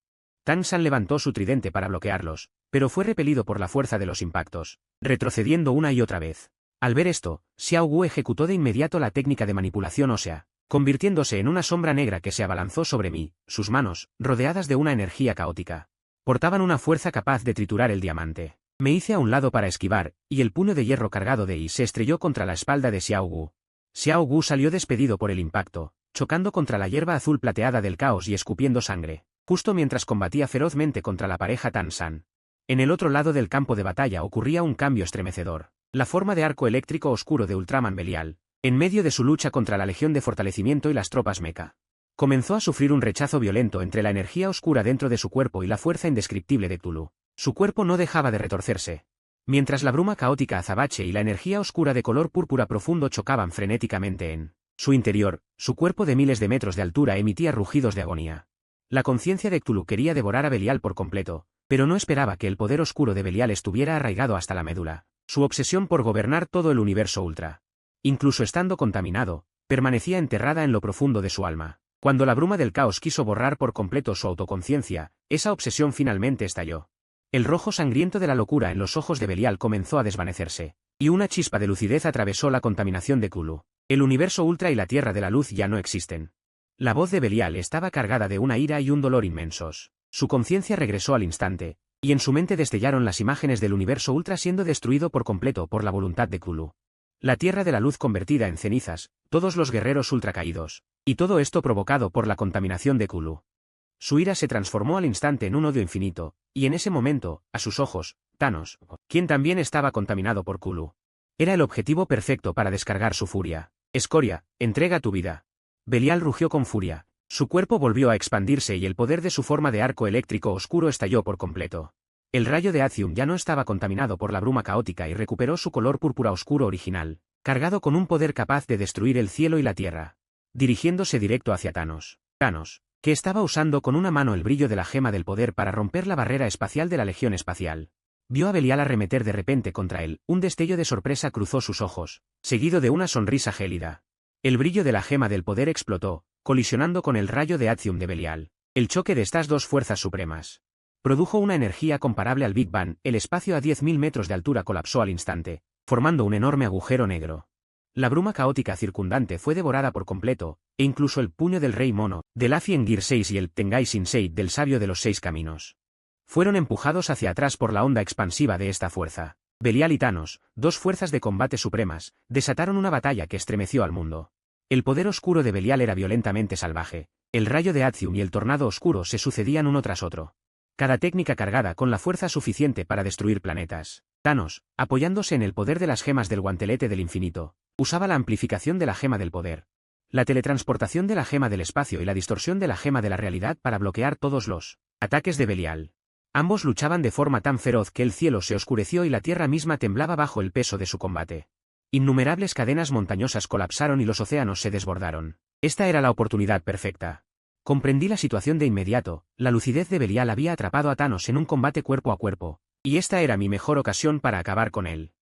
S1: Tan-san levantó su tridente para bloquearlos, pero fue repelido por la fuerza de los impactos, retrocediendo una y otra vez. Al ver esto, Xiao Gu ejecutó de inmediato la técnica de manipulación ósea, convirtiéndose en una sombra negra que se abalanzó sobre mí. Sus manos, rodeadas de una energía caótica, portaban una fuerza capaz de triturar el diamante. Me hice a un lado para esquivar, y el puño de hierro cargado de I se estrelló contra la espalda de Xiao Gu. Xiao Gu salió despedido por el impacto, chocando contra la hierba azul plateada del caos y escupiendo sangre. justo mientras combatía ferozmente contra la pareja Tan-San. En el otro lado del campo de batalla ocurría un cambio estremecedor. La forma de arco eléctrico oscuro de Ultraman Belial, en medio de su lucha contra la Legión de Fortalecimiento y las tropas mecha, comenzó a sufrir un rechazo violento entre la energía oscura dentro de su cuerpo y la fuerza indescriptible de Cthulhu. Su cuerpo no dejaba de retorcerse. Mientras la bruma caótica azabache y la energía oscura de color púrpura profundo chocaban frenéticamente en su interior, su cuerpo de miles de metros de altura emitía rugidos de agonía. La conciencia de Cthulhu quería devorar a Belial por completo, pero no esperaba que el poder oscuro de Belial estuviera arraigado hasta la médula. Su obsesión por gobernar todo el universo ultra, incluso estando contaminado, permanecía enterrada en lo profundo de su alma. Cuando la bruma del caos quiso borrar por completo su autoconciencia, esa obsesión finalmente estalló. El rojo sangriento de la locura en los ojos de Belial comenzó a desvanecerse, y una chispa de lucidez atravesó la contaminación de Cthulhu. El universo ultra y la tierra de la luz ya no existen. La voz de Belial estaba cargada de una ira y un dolor inmensos. Su conciencia regresó al instante, y en su mente destellaron las imágenes del universo ultra siendo destruido por completo por la voluntad de Cthulhu. La tierra de la luz convertida en cenizas, todos los guerreros ultra caídos, y todo esto provocado por la contaminación de Cthulhu. Su ira se transformó al instante en un odio infinito, y en ese momento, a sus ojos, Thanos, quien también estaba contaminado por Cthulhu, era el objetivo perfecto para descargar su furia. Escoria, entrega tu vida. Belial rugió con furia. Su cuerpo volvió a expandirse y el poder de su forma de arco eléctrico oscuro estalló por completo. El rayo de Azium ya no estaba contaminado por la bruma caótica y recuperó su color púrpura oscuro original, cargado con un poder capaz de destruir el cielo y la tierra. Dirigiéndose directo hacia Thanos. Thanos, que estaba usando con una mano el brillo de la gema del poder para romper la barrera espacial de la Legión Espacial, vio a Belial arremeter de repente contra él. Un destello de sorpresa cruzó sus ojos, seguido de una sonrisa gélida. El brillo de la gema del poder explotó, colisionando con el rayo de Azium de Belial. El choque de estas dos fuerzas supremas produjo una energía comparable al Big Bang. El espacio a 10.000 metros de altura colapsó al instante, formando un enorme agujero negro. La bruma caótica circundante fue devorada por completo, e incluso el puño del Rey Mono, del Afien Gear 6 y el Tengai Shinsei del Sabio de los Seis Caminos fueron empujados hacia atrás por la onda expansiva de esta fuerza. Belial y Thanos, dos fuerzas de combate supremas, desataron una batalla que estremeció al mundo. El poder oscuro de Belial era violentamente salvaje. El rayo de Azium y el tornado oscuro se sucedían uno tras otro. Cada técnica cargada con la fuerza suficiente para destruir planetas. Thanos, apoyándose en el poder de las gemas del guantelete del infinito, usaba la amplificación de la gema del poder, la teletransportación de la gema del espacio y la distorsión de la gema de la realidad para bloquear todos los ataques de Belial. Ambos luchaban de forma tan feroz que el cielo se oscureció y la tierra misma temblaba bajo el peso de su combate. Innumerables cadenas montañosas colapsaron y los océanos se desbordaron. Esta era la oportunidad perfecta. Comprendí la situación de inmediato. La lucidez de Belial había atrapado a Thanos en un combate cuerpo a cuerpo, y esta era mi mejor ocasión para acabar con él.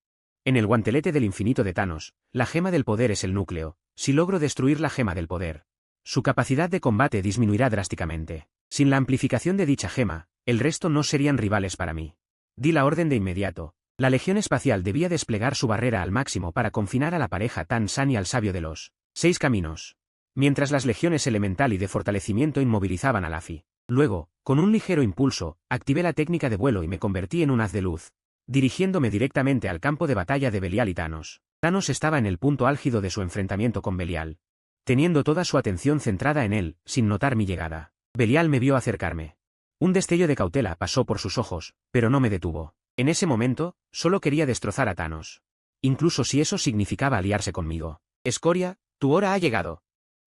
S1: En el guantelete del infinito de Thanos, la gema del poder es el núcleo. Si logro destruir la gema del poder, su capacidad de combate disminuirá drásticamente. Sin la amplificación de dicha gema, el resto no serían rivales para mí. Di la orden de inmediato. La Legión Espacial debía desplegar su barrera al máximo para confinar a la pareja Tan-San y al Sabio de los Seis Caminos, mientras las legiones elemental y de fortalecimiento inmovilizaban a Laffy. Luego, con un ligero impulso, activé la técnica de vuelo y me convertí en un haz de luz, dirigiéndome directamente al campo de batalla de Belial y Thanos. Thanos estaba en el punto álgido de su enfrentamiento con Belial, teniendo toda su atención centrada en él, sin notar mi llegada. Belial me vio acercarme. Un destello de cautela pasó por sus ojos, pero no me detuvo. En ese momento, solo quería destrozar a Thanos. Incluso si eso significaba aliarse conmigo. Escoria, tu hora ha llegado.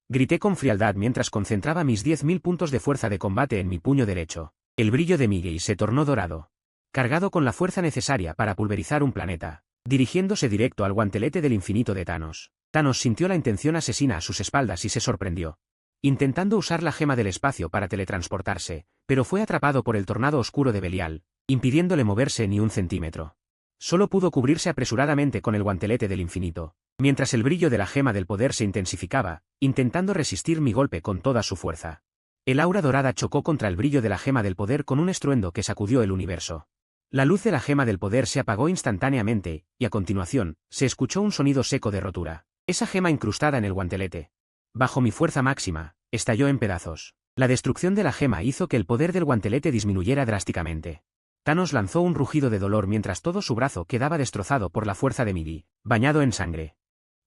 S1: Grité con frialdad mientras concentraba mis 10.000 puntos de fuerza de combate en mi puño derecho. El brillo de mi Gei se tornó dorado, cargado con la fuerza necesaria para pulverizar un planeta, dirigiéndose directo al guantelete del infinito de Thanos. Thanos sintió la intención asesina a sus espaldas y se sorprendió, intentando usar la gema del espacio para teletransportarse, pero fue atrapado por el tornado oscuro de Belial, impidiéndole moverse ni un centímetro. Solo pudo cubrirse apresuradamente con el guantelete del infinito, mientras el brillo de la gema del poder se intensificaba, intentando resistir mi golpe con toda su fuerza. El aura dorada chocó contra el brillo de la gema del poder con un estruendo que sacudió el universo. La luz de la gema del poder se apagó instantáneamente, y a continuación, se escuchó un sonido seco de rotura. Esa gema incrustada en el guantelete, bajo mi fuerza máxima, estalló en pedazos. La destrucción de la gema hizo que el poder del guantelete disminuyera drásticamente. Thanos lanzó un rugido de dolor mientras todo su brazo quedaba destrozado por la fuerza de Midi, bañado en sangre.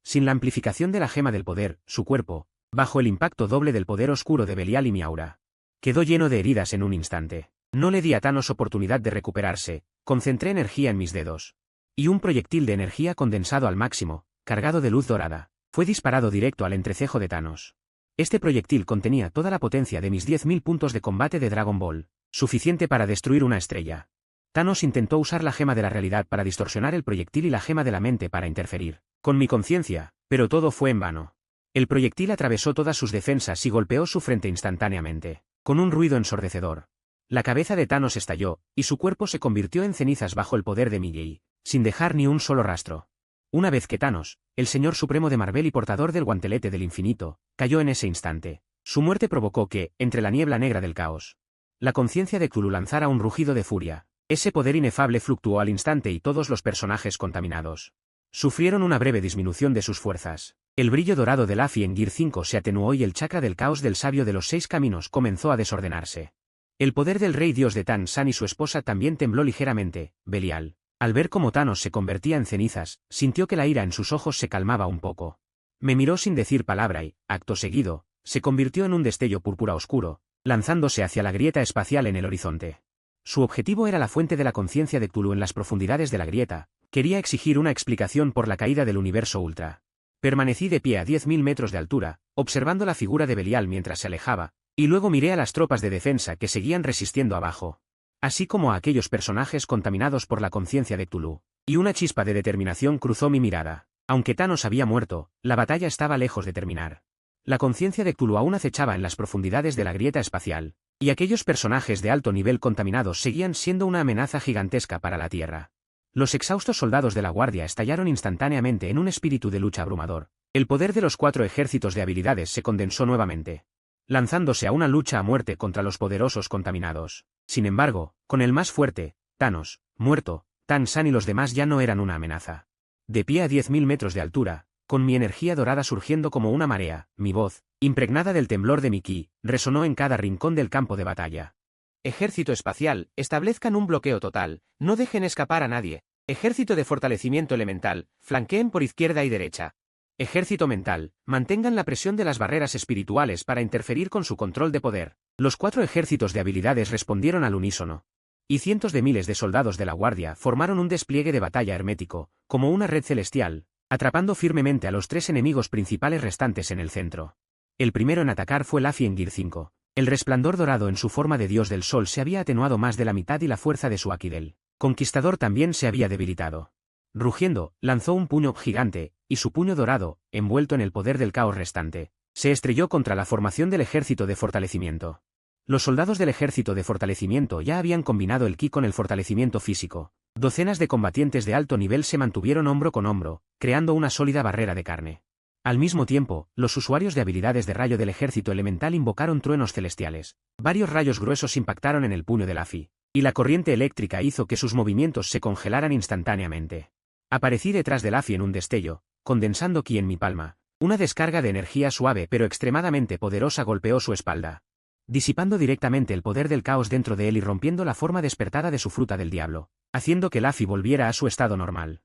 S1: Sin la amplificación de la gema del poder, su cuerpo, bajo el impacto doble del poder oscuro de Belial y mi aura, Quedó lleno de heridas en un instante. No le di a Thanos oportunidad de recuperarse, concentré energía en mis dedos. Y un proyectil de energía condensado al máximo, cargado de luz dorada, fue disparado directo al entrecejo de Thanos. Este proyectil contenía toda la potencia de mis 10.000 puntos de combate de Dragon Ball, suficiente para destruir una estrella. Thanos intentó usar la gema de la realidad para distorsionar el proyectil y la gema de la mente para interferir con mi conciencia, pero todo fue en vano. El proyectil atravesó todas sus defensas y golpeó su frente instantáneamente, con un ruido ensordecedor. La cabeza de Thanos estalló, y su cuerpo se convirtió en cenizas bajo el poder de Miyagi, sin dejar ni un solo rastro. Una vez que Thanos, el Señor Supremo de Marvel y portador del guantelete del infinito, cayó en ese instante, su muerte provocó que, entre la niebla negra del caos, la conciencia de Cthulhu lanzara un rugido de furia. Ese poder inefable fluctuó al instante y todos los personajes contaminados sufrieron una breve disminución de sus fuerzas. El brillo dorado de Luffy en Gear 5 se atenuó y el chakra del caos del sabio de los 6 caminos comenzó a desordenarse. El poder del rey dios de Tan San y su esposa también tembló ligeramente. Belial, al ver cómo Thanos se convertía en cenizas, sintió que la ira en sus ojos se calmaba un poco. Me miró sin decir palabra y, acto seguido, se convirtió en un destello púrpura oscuro, lanzándose hacia la grieta espacial en el horizonte. Su objetivo era la fuente de la conciencia de Cthulhu en las profundidades de la grieta. Quería exigir una explicación por la caída del universo Ultra. Permanecí de pie a 10.000 metros de altura, observando la figura de Belial mientras se alejaba, y luego miré a las tropas de defensa que seguían resistiendo abajo, así como a aquellos personajes contaminados por la conciencia de Cthulhu, y una chispa de determinación cruzó mi mirada. Aunque Thanos había muerto, la batalla estaba lejos de terminar. La conciencia de Cthulhu aún acechaba en las profundidades de la grieta espacial, y aquellos personajes de alto nivel contaminados seguían siendo una amenaza gigantesca para la Tierra. Los exhaustos soldados de la Guardia estallaron instantáneamente en un espíritu de lucha abrumador. El poder de los 4 ejércitos de habilidades se condensó nuevamente, lanzándose a una lucha a muerte contra los poderosos contaminados. Sin embargo, con el más fuerte, Thanos, muerto, Tan San y los demás ya no eran una amenaza. De pie a 10.000 metros de altura, con mi energía dorada surgiendo como una marea, mi voz, impregnada del temblor de mi ki, resonó en cada rincón del campo de batalla. Ejército espacial, establezcan un bloqueo total, no dejen escapar a nadie. Ejército de fortalecimiento elemental, flanqueen por izquierda y derecha. Ejército mental, mantengan la presión de las barreras espirituales para interferir con su control de poder. Los 4 ejércitos de habilidades respondieron al unísono. Y cientos de miles de soldados de la Guardia formaron un despliegue de batalla hermético, como una red celestial, atrapando firmemente a los 3 enemigos principales restantes en el centro. El primero en atacar fue Luffy en Gear 5. El resplandor dorado en su forma de dios del sol se había atenuado más de la mitad y la fuerza de su Haki del conquistador también se había debilitado. Rugiendo, lanzó un puño gigante, y su puño dorado, envuelto en el poder del caos restante, se estrelló contra la formación del ejército de fortalecimiento. Los soldados del ejército de fortalecimiento ya habían combinado el ki con el fortalecimiento físico. Docenas de combatientes de alto nivel se mantuvieron hombro con hombro, creando una sólida barrera de carne. Al mismo tiempo, los usuarios de habilidades de rayo del ejército elemental invocaron truenos celestiales. Varios rayos gruesos impactaron en el puño de Luffy, y la corriente eléctrica hizo que sus movimientos se congelaran instantáneamente. Aparecí detrás de Luffy en un destello, condensando ki en mi palma. Una descarga de energía suave pero extremadamente poderosa golpeó su espalda, disipando directamente el poder del caos dentro de él y rompiendo la forma despertada de su fruta del diablo, haciendo que Luffy volviera a su estado normal.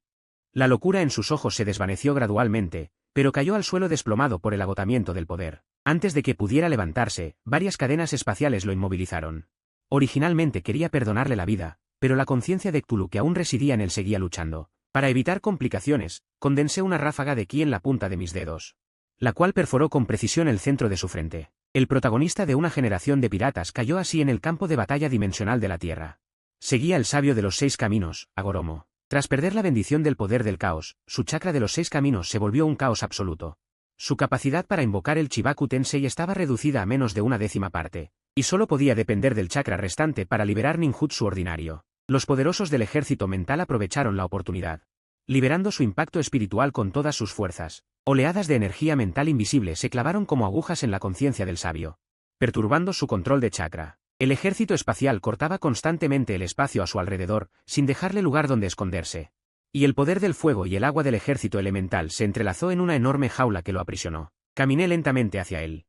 S1: La locura en sus ojos se desvaneció gradualmente, pero cayó al suelo desplomado por el agotamiento del poder. Antes de que pudiera levantarse, varias cadenas espaciales lo inmovilizaron. Originalmente quería perdonarle la vida, pero la conciencia de Cthulhu que aún residía en él seguía luchando. Para evitar complicaciones, condensé una ráfaga de ki en la punta de mis dedos, la cual perforó con precisión el centro de su frente. El protagonista de una generación de piratas cayó así en el campo de batalla dimensional de la Tierra. Seguía el sabio de los 6 caminos, Agoromo. Tras perder la bendición del poder del caos, su chakra de los 6 caminos se volvió un caos absoluto. Su capacidad para invocar el Chibaku Tensei estaba reducida a menos de una décima parte, y solo podía depender del chakra restante para liberar ninjutsu ordinario. Los poderosos del ejército mental aprovecharon la oportunidad, liberando su impacto espiritual con todas sus fuerzas. Oleadas de energía mental invisible se clavaron como agujas en la conciencia del sabio, perturbando su control de chakra. El ejército espacial cortaba constantemente el espacio a su alrededor, sin dejarle lugar donde esconderse. Y el poder del fuego y el agua del ejército elemental se entrelazó en una enorme jaula que lo aprisionó. Caminé lentamente hacia él,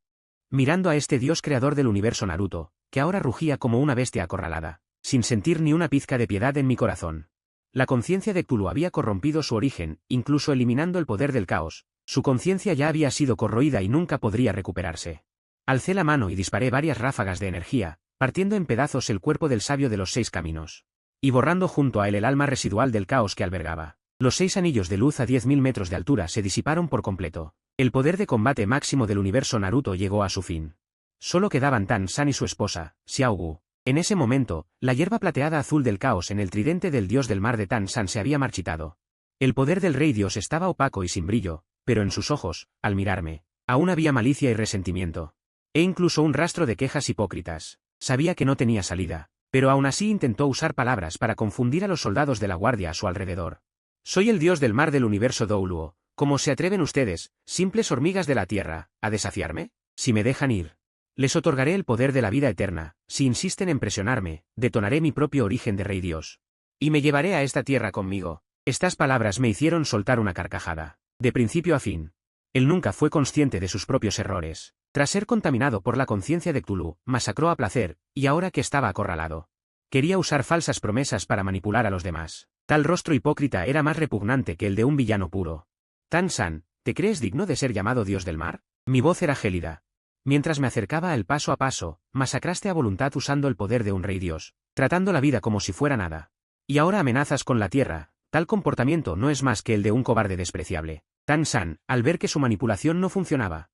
S1: mirando a este dios creador del universo Naruto, que ahora rugía como una bestia acorralada, sin sentir ni una pizca de piedad en mi corazón. La conciencia de Cthulhu había corrompido su origen, incluso eliminando el poder del caos. Su conciencia ya había sido corroída y nunca podría recuperarse. Alcé la mano y disparé varias ráfagas de energía, partiendo en pedazos el cuerpo del sabio de los 6 caminos. Y borrando junto a él el alma residual del caos que albergaba. Los 6 anillos de luz a 10.000 metros de altura se disiparon por completo. El poder de combate máximo del universo Naruto llegó a su fin. Solo quedaban Tan-san y su esposa, Xiaogu. En ese momento, la hierba plateada azul del caos en el tridente del dios del mar de Tan-san se había marchitado. El poder del rey dios estaba opaco y sin brillo, pero en sus ojos, al mirarme, aún había malicia y resentimiento. E incluso un rastro de quejas hipócritas. Sabía que no tenía salida, pero aún así intentó usar palabras para confundir a los soldados de la guardia a su alrededor. Soy el dios del mar del universo Douluo. ¿Cómo se atreven ustedes, simples hormigas de la tierra, a desafiarme? Si me dejan ir, les otorgaré el poder de la vida eterna. Si insisten en presionarme, detonaré mi propio origen de rey dios. Y me llevaré a esta tierra conmigo. Estas palabras me hicieron soltar una carcajada. De principio a fin. Él nunca fue consciente de sus propios errores. Tras ser contaminado por la conciencia de Cthulhu, masacró a placer, y ahora que estaba acorralado, quería usar falsas promesas para manipular a los demás. Tal rostro hipócrita era más repugnante que el de un villano puro. Tan-san, ¿te crees digno de ser llamado dios del mar? Mi voz era gélida. Mientras me acercaba a él paso a paso, masacraste a voluntad usando el poder de un rey dios, tratando la vida como si fuera nada. Y ahora amenazas con la tierra. Tal comportamiento no es más que el de un cobarde despreciable. Tan-san, al ver que su manipulación no funcionaba,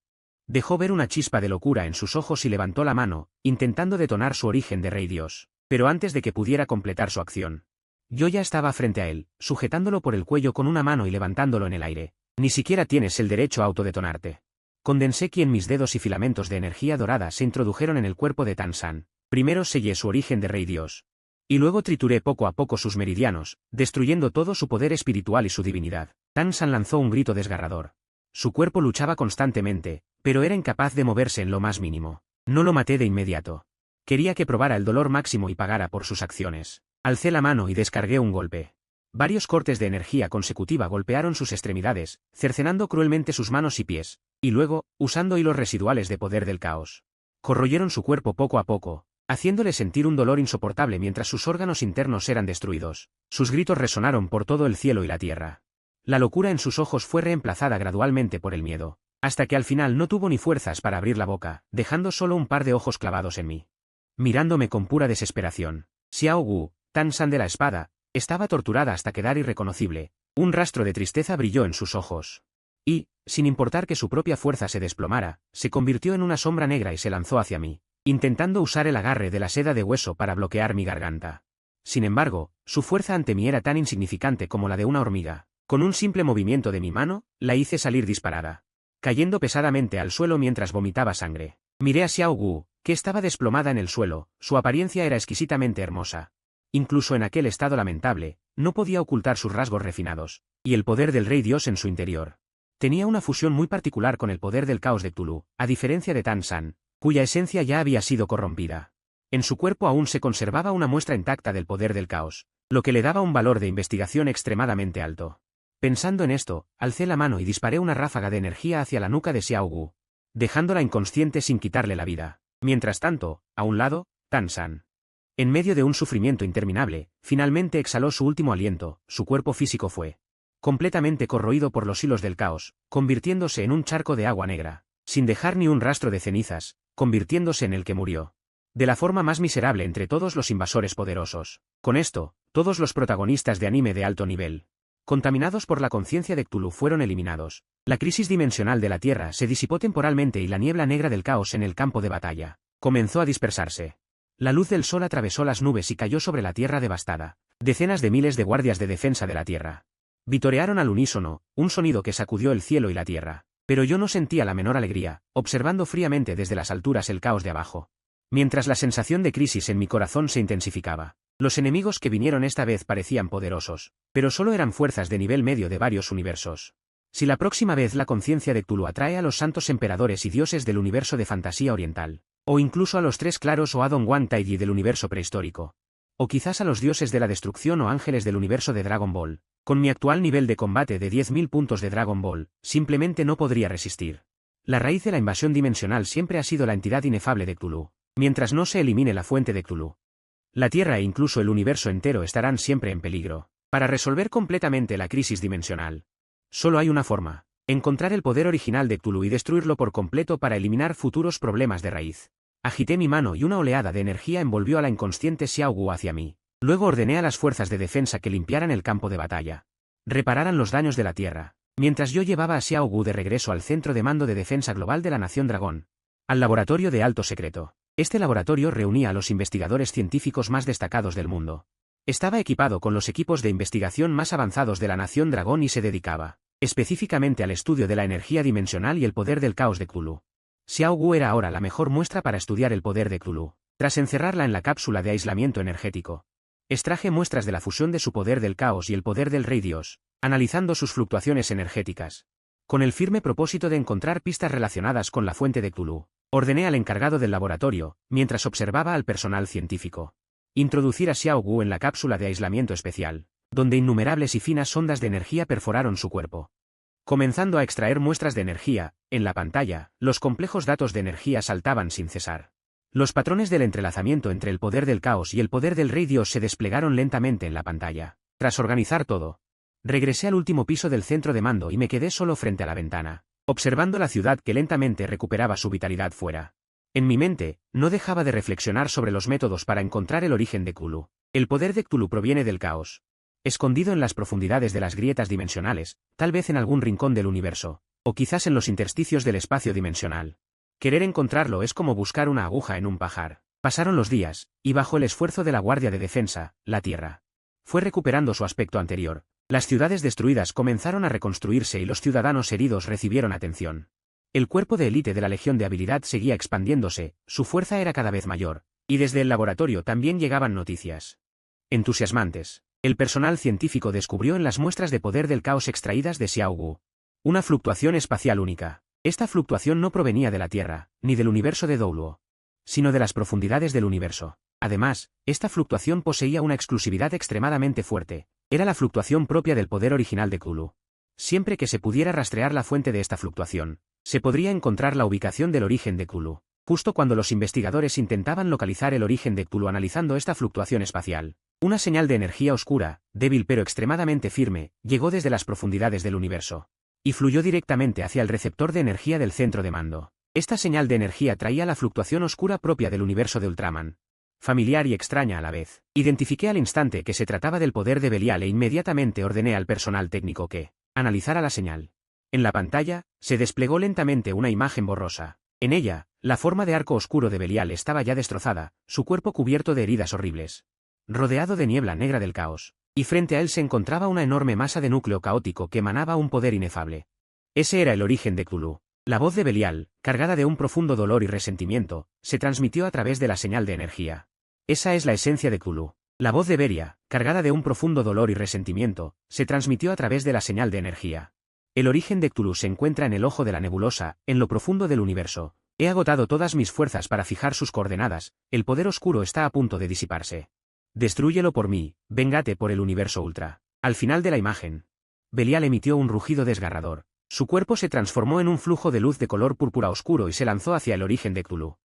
S1: dejó ver una chispa de locura en sus ojos y levantó la mano, intentando detonar su origen de rey dios. Pero antes de que pudiera completar su acción, yo ya estaba frente a él, sujetándolo por el cuello con una mano y levantándolo en el aire. Ni siquiera tienes el derecho a autodetonarte. Condensé quien mis dedos y filamentos de energía dorada se introdujeron en el cuerpo de Tan-san. Primero sellé su origen de rey dios. Y luego trituré poco a poco sus meridianos, destruyendo todo su poder espiritual y su divinidad. Tan-san lanzó un grito desgarrador. Su cuerpo luchaba constantemente, pero era incapaz de moverse en lo más mínimo. No lo maté de inmediato. Quería que probara el dolor máximo y pagara por sus acciones. Alcé la mano y descargué un golpe. Varios cortes de energía consecutiva golpearon sus extremidades, cercenando cruelmente sus manos y pies, y luego, usando hilos residuales de poder del caos, corroyeron su cuerpo poco a poco, haciéndole sentir un dolor insoportable mientras sus órganos internos eran destruidos. Sus gritos resonaron por todo el cielo y la tierra. La locura en sus ojos fue reemplazada gradualmente por el miedo, hasta que al final no tuvo ni fuerzas para abrir la boca, dejando solo un par de ojos clavados en mí, mirándome con pura desesperación. Xiaogu, Tan-san de la espada, estaba torturada hasta quedar irreconocible. Un rastro de tristeza brilló en sus ojos. Y, sin importar que su propia fuerza se desplomara, se convirtió en una sombra negra y se lanzó hacia mí, intentando usar el agarre de la seda de hueso para bloquear mi garganta. Sin embargo, su fuerza ante mí era tan insignificante como la de una hormiga. Con un simple movimiento de mi mano, la hice salir disparada, cayendo pesadamente al suelo mientras vomitaba sangre. Miré a Xiaogu, que estaba desplomada en el suelo. Su apariencia era exquisitamente hermosa. Incluso en aquel estado lamentable, no podía ocultar sus rasgos refinados, y el poder del rey dios en su interior. Tenía una fusión muy particular con el poder del caos de Cthulhu, a diferencia de Tan-san, cuya esencia ya había sido corrompida. En su cuerpo aún se conservaba una muestra intacta del poder del caos, lo que le daba un valor de investigación extremadamente alto. Pensando en esto, alcé la mano y disparé una ráfaga de energía hacia la nuca de Xiaogu, dejándola inconsciente sin quitarle la vida. Mientras tanto, a un lado, Tan-san, en medio de un sufrimiento interminable, finalmente exhaló su último aliento. Su cuerpo físico fue completamente corroído por los hilos del caos, convirtiéndose en un charco de agua negra, sin dejar ni un rastro de cenizas, convirtiéndose en el que murió. De la forma más miserable entre todos los invasores poderosos. Con esto, todos los protagonistas de anime de alto nivel, contaminados por la conciencia de Cthulhu, fueron eliminados. La crisis dimensional de la Tierra se disipó temporalmente y la niebla negra del caos en el campo de batalla comenzó a dispersarse. La luz del sol atravesó las nubes y cayó sobre la Tierra devastada. Decenas de miles de guardias de defensa de la Tierra vitorearon al unísono, un sonido que sacudió el cielo y la tierra. Pero yo no sentía la menor alegría, observando fríamente desde las alturas el caos de abajo. Mientras la sensación de crisis en mi corazón se intensificaba. Los enemigos que vinieron esta vez parecían poderosos, pero solo eran fuerzas de nivel medio de varios universos. Si la próxima vez la conciencia de Cthulhu atrae a los santos emperadores y dioses del universo de fantasía oriental, o incluso a los tres claros o Adon Wan Taiji del universo prehistórico, o quizás a los dioses de la destrucción o ángeles del universo de Dragon Ball, con mi actual nivel de combate de 10.000 puntos de Dragon Ball, simplemente no podría resistir. La raíz de la invasión dimensional siempre ha sido la entidad inefable de Cthulhu. Mientras no se elimine la fuente de Cthulhu, la Tierra e incluso el universo entero estarán siempre en peligro. Para resolver completamente la crisis dimensional, solo hay una forma: Encontrar el poder original de Cthulhu y destruirlo por completo para eliminar futuros problemas de raíz. Agité mi mano y una oleada de energía envolvió a la inconsciente Xiao Gu hacia mí. Luego ordené a las fuerzas de defensa que limpiaran el campo de batalla. Repararan los daños de la Tierra. Mientras yo llevaba a Xiao Gu de regreso al Centro de Mando de Defensa Global de la Nación Dragón. Al Laboratorio de Alto Secreto. Este laboratorio reunía a los investigadores científicos más destacados del mundo. Estaba equipado con los equipos de investigación más avanzados de la Nación Dragón y se dedicaba específicamente al estudio de la energía dimensional y el poder del caos de Cthulhu. Xiao Gu era ahora la mejor muestra para estudiar el poder de Cthulhu. Tras encerrarla en la cápsula de aislamiento energético, extraje muestras de la fusión de su poder del caos y el poder del Rey Dios, analizando sus fluctuaciones energéticas. Con el firme propósito de encontrar pistas relacionadas con la fuente de Cthulhu, ordené al encargado del laboratorio, mientras observaba al personal científico, introducir a Xiao Gu en la cápsula de aislamiento especial, donde innumerables y finas ondas de energía perforaron su cuerpo. Comenzando a extraer muestras de energía, en la pantalla, los complejos datos de energía saltaban sin cesar. Los patrones del entrelazamiento entre el poder del caos y el poder del Rey Dios se desplegaron lentamente en la pantalla. Tras organizar todo, regresé al último piso del centro de mando y me quedé solo frente a la ventana, observando la ciudad que lentamente recuperaba su vitalidad fuera. En mi mente, no dejaba de reflexionar sobre los métodos para encontrar el origen de Cthulhu. El poder de Cthulhu proviene del caos. Escondido en las profundidades de las grietas dimensionales, tal vez en algún rincón del universo, o quizás en los intersticios del espacio dimensional. Querer encontrarlo es como buscar una aguja en un pajar. Pasaron los días, y bajo el esfuerzo de la Guardia de Defensa, la Tierra fue recuperando su aspecto anterior. Las ciudades destruidas comenzaron a reconstruirse y los ciudadanos heridos recibieron atención. El cuerpo de élite de la Legión de Habilidad seguía expandiéndose, su fuerza era cada vez mayor, y desde el laboratorio también llegaban noticias entusiasmantes. El personal científico descubrió en las muestras de poder del caos extraídas de Xiao Gu una fluctuación espacial única. Esta fluctuación no provenía de la Tierra, ni del universo de Douluo, sino de las profundidades del universo. Además, esta fluctuación poseía una exclusividad extremadamente fuerte. Era la fluctuación propia del poder original de Cthulhu. Siempre que se pudiera rastrear la fuente de esta fluctuación, se podría encontrar la ubicación del origen de Cthulhu. Justo cuando los investigadores intentaban localizar el origen de Cthulhu analizando esta fluctuación espacial, una señal de energía oscura, débil pero extremadamente firme, llegó desde las profundidades del universo y fluyó directamente hacia el receptor de energía del centro de mando. Esta señal de energía traía la fluctuación oscura propia del universo de Ultraman, familiar y extraña a la vez. Identifiqué al instante que se trataba del poder de Belial e inmediatamente ordené al personal técnico que analizara la señal. En la pantalla, se desplegó lentamente una imagen borrosa. En ella, la forma de arco oscuro de Belial estaba ya destrozada, su cuerpo cubierto de heridas horribles, rodeado de niebla negra del caos, y frente a él se encontraba una enorme masa de núcleo caótico que emanaba un poder inefable. Ese era el origen de Cthulhu. La voz de Belial, cargada de un profundo dolor y resentimiento, se transmitió a través de la señal de energía. Esa es la esencia de Cthulhu. La voz de Beria, cargada de un profundo dolor y resentimiento, se transmitió a través de la señal de energía. El origen de Cthulhu se encuentra en el ojo de la nebulosa, en lo profundo del universo. He agotado todas mis fuerzas para fijar sus coordenadas, el poder oscuro está a punto de disiparse. Destrúyelo por mí, véngate por el universo ultra. Al final de la imagen, Belial emitió un rugido desgarrador. Su cuerpo se transformó en un flujo de luz de color púrpura oscuro y se lanzó hacia el origen de Cthulhu.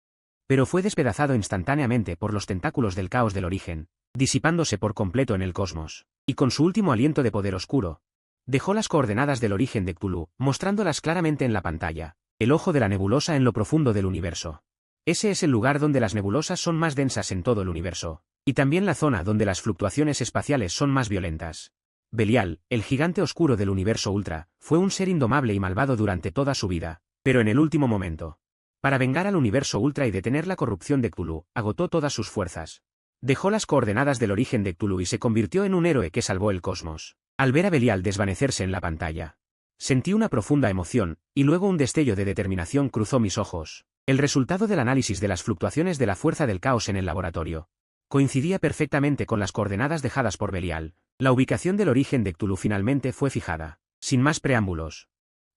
S1: Pero fue despedazado instantáneamente por los tentáculos del caos del origen, disipándose por completo en el cosmos. Y con su último aliento de poder oscuro, dejó las coordenadas del origen de Cthulhu, mostrándolas claramente en la pantalla. El ojo de la nebulosa en lo profundo del universo. Ese es el lugar donde las nebulosas son más densas en todo el universo, y también la zona donde las fluctuaciones espaciales son más violentas. Belial, el gigante oscuro del universo ultra, fue un ser indomable y malvado durante toda su vida, pero en el último momento, para vengar al universo ultra y detener la corrupción de Cthulhu, agotó todas sus fuerzas. Dejó las coordenadas del origen de Cthulhu y se convirtió en un héroe que salvó el cosmos. Al ver a Belial desvanecerse en la pantalla, sentí una profunda emoción, y luego un destello de determinación cruzó mis ojos. El resultado del análisis de las fluctuaciones de la fuerza del caos en el laboratorio coincidía perfectamente con las coordenadas dejadas por Belial. La ubicación del origen de Cthulhu finalmente fue fijada. Sin más preámbulos,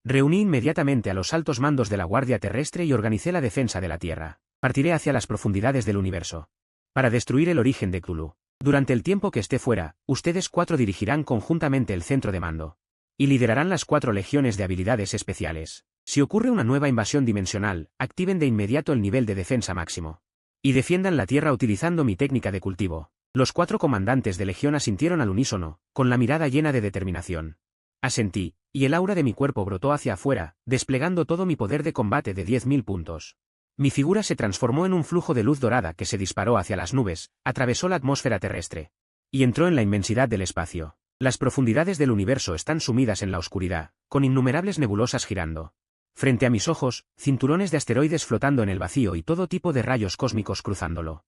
S1: reuní inmediatamente a los altos mandos de la Guardia Terrestre y organicé la defensa de la Tierra. Partiré hacia las profundidades del universo para destruir el origen de Cthulhu. Durante el tiempo que esté fuera, ustedes 4 dirigirán conjuntamente el centro de mando y liderarán las 4 legiones de habilidades especiales. Si ocurre una nueva invasión dimensional, activen de inmediato el nivel de defensa máximo y defiendan la Tierra utilizando mi técnica de cultivo. Los 4 comandantes de legión asintieron al unísono, con la mirada llena de determinación. Asentí, y el aura de mi cuerpo brotó hacia afuera, desplegando todo mi poder de combate de 10.000 puntos. Mi figura se transformó en un flujo de luz dorada que se disparó hacia las nubes, atravesó la atmósfera terrestre y entró en la inmensidad del espacio. Las profundidades del universo están sumidas en la oscuridad, con innumerables nebulosas girando. Frente a mis ojos, cinturones de asteroides flotando en el vacío y todo tipo de rayos cósmicos cruzándolo.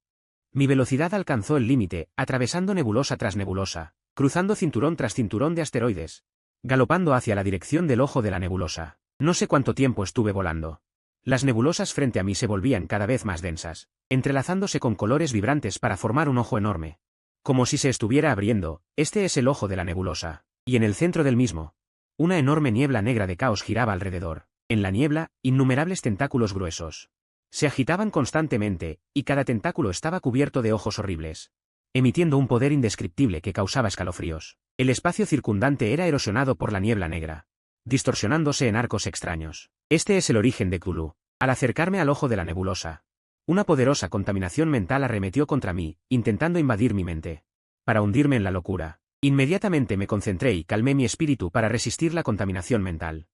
S1: Mi velocidad alcanzó el límite, atravesando nebulosa tras nebulosa, cruzando cinturón tras cinturón de asteroides, galopando hacia la dirección del ojo de la nebulosa. No sé cuánto tiempo estuve volando. Las nebulosas frente a mí se volvían cada vez más densas, entrelazándose con colores vibrantes para formar un ojo enorme. Como si se estuviera abriendo, este es el ojo de la nebulosa, y en el centro del mismo, una enorme niebla negra de caos giraba alrededor. En la niebla, innumerables tentáculos gruesos se agitaban constantemente, y cada tentáculo estaba cubierto de ojos horribles, emitiendo un poder indescriptible que causaba escalofríos. El espacio circundante era erosionado por la niebla negra, distorsionándose en arcos extraños. Este es el origen de Cthulhu. Al acercarme al ojo de la nebulosa, una poderosa contaminación mental arremetió contra mí, intentando invadir mi mente, para hundirme en la locura. Inmediatamente me concentré y calmé mi espíritu para resistir la contaminación mental.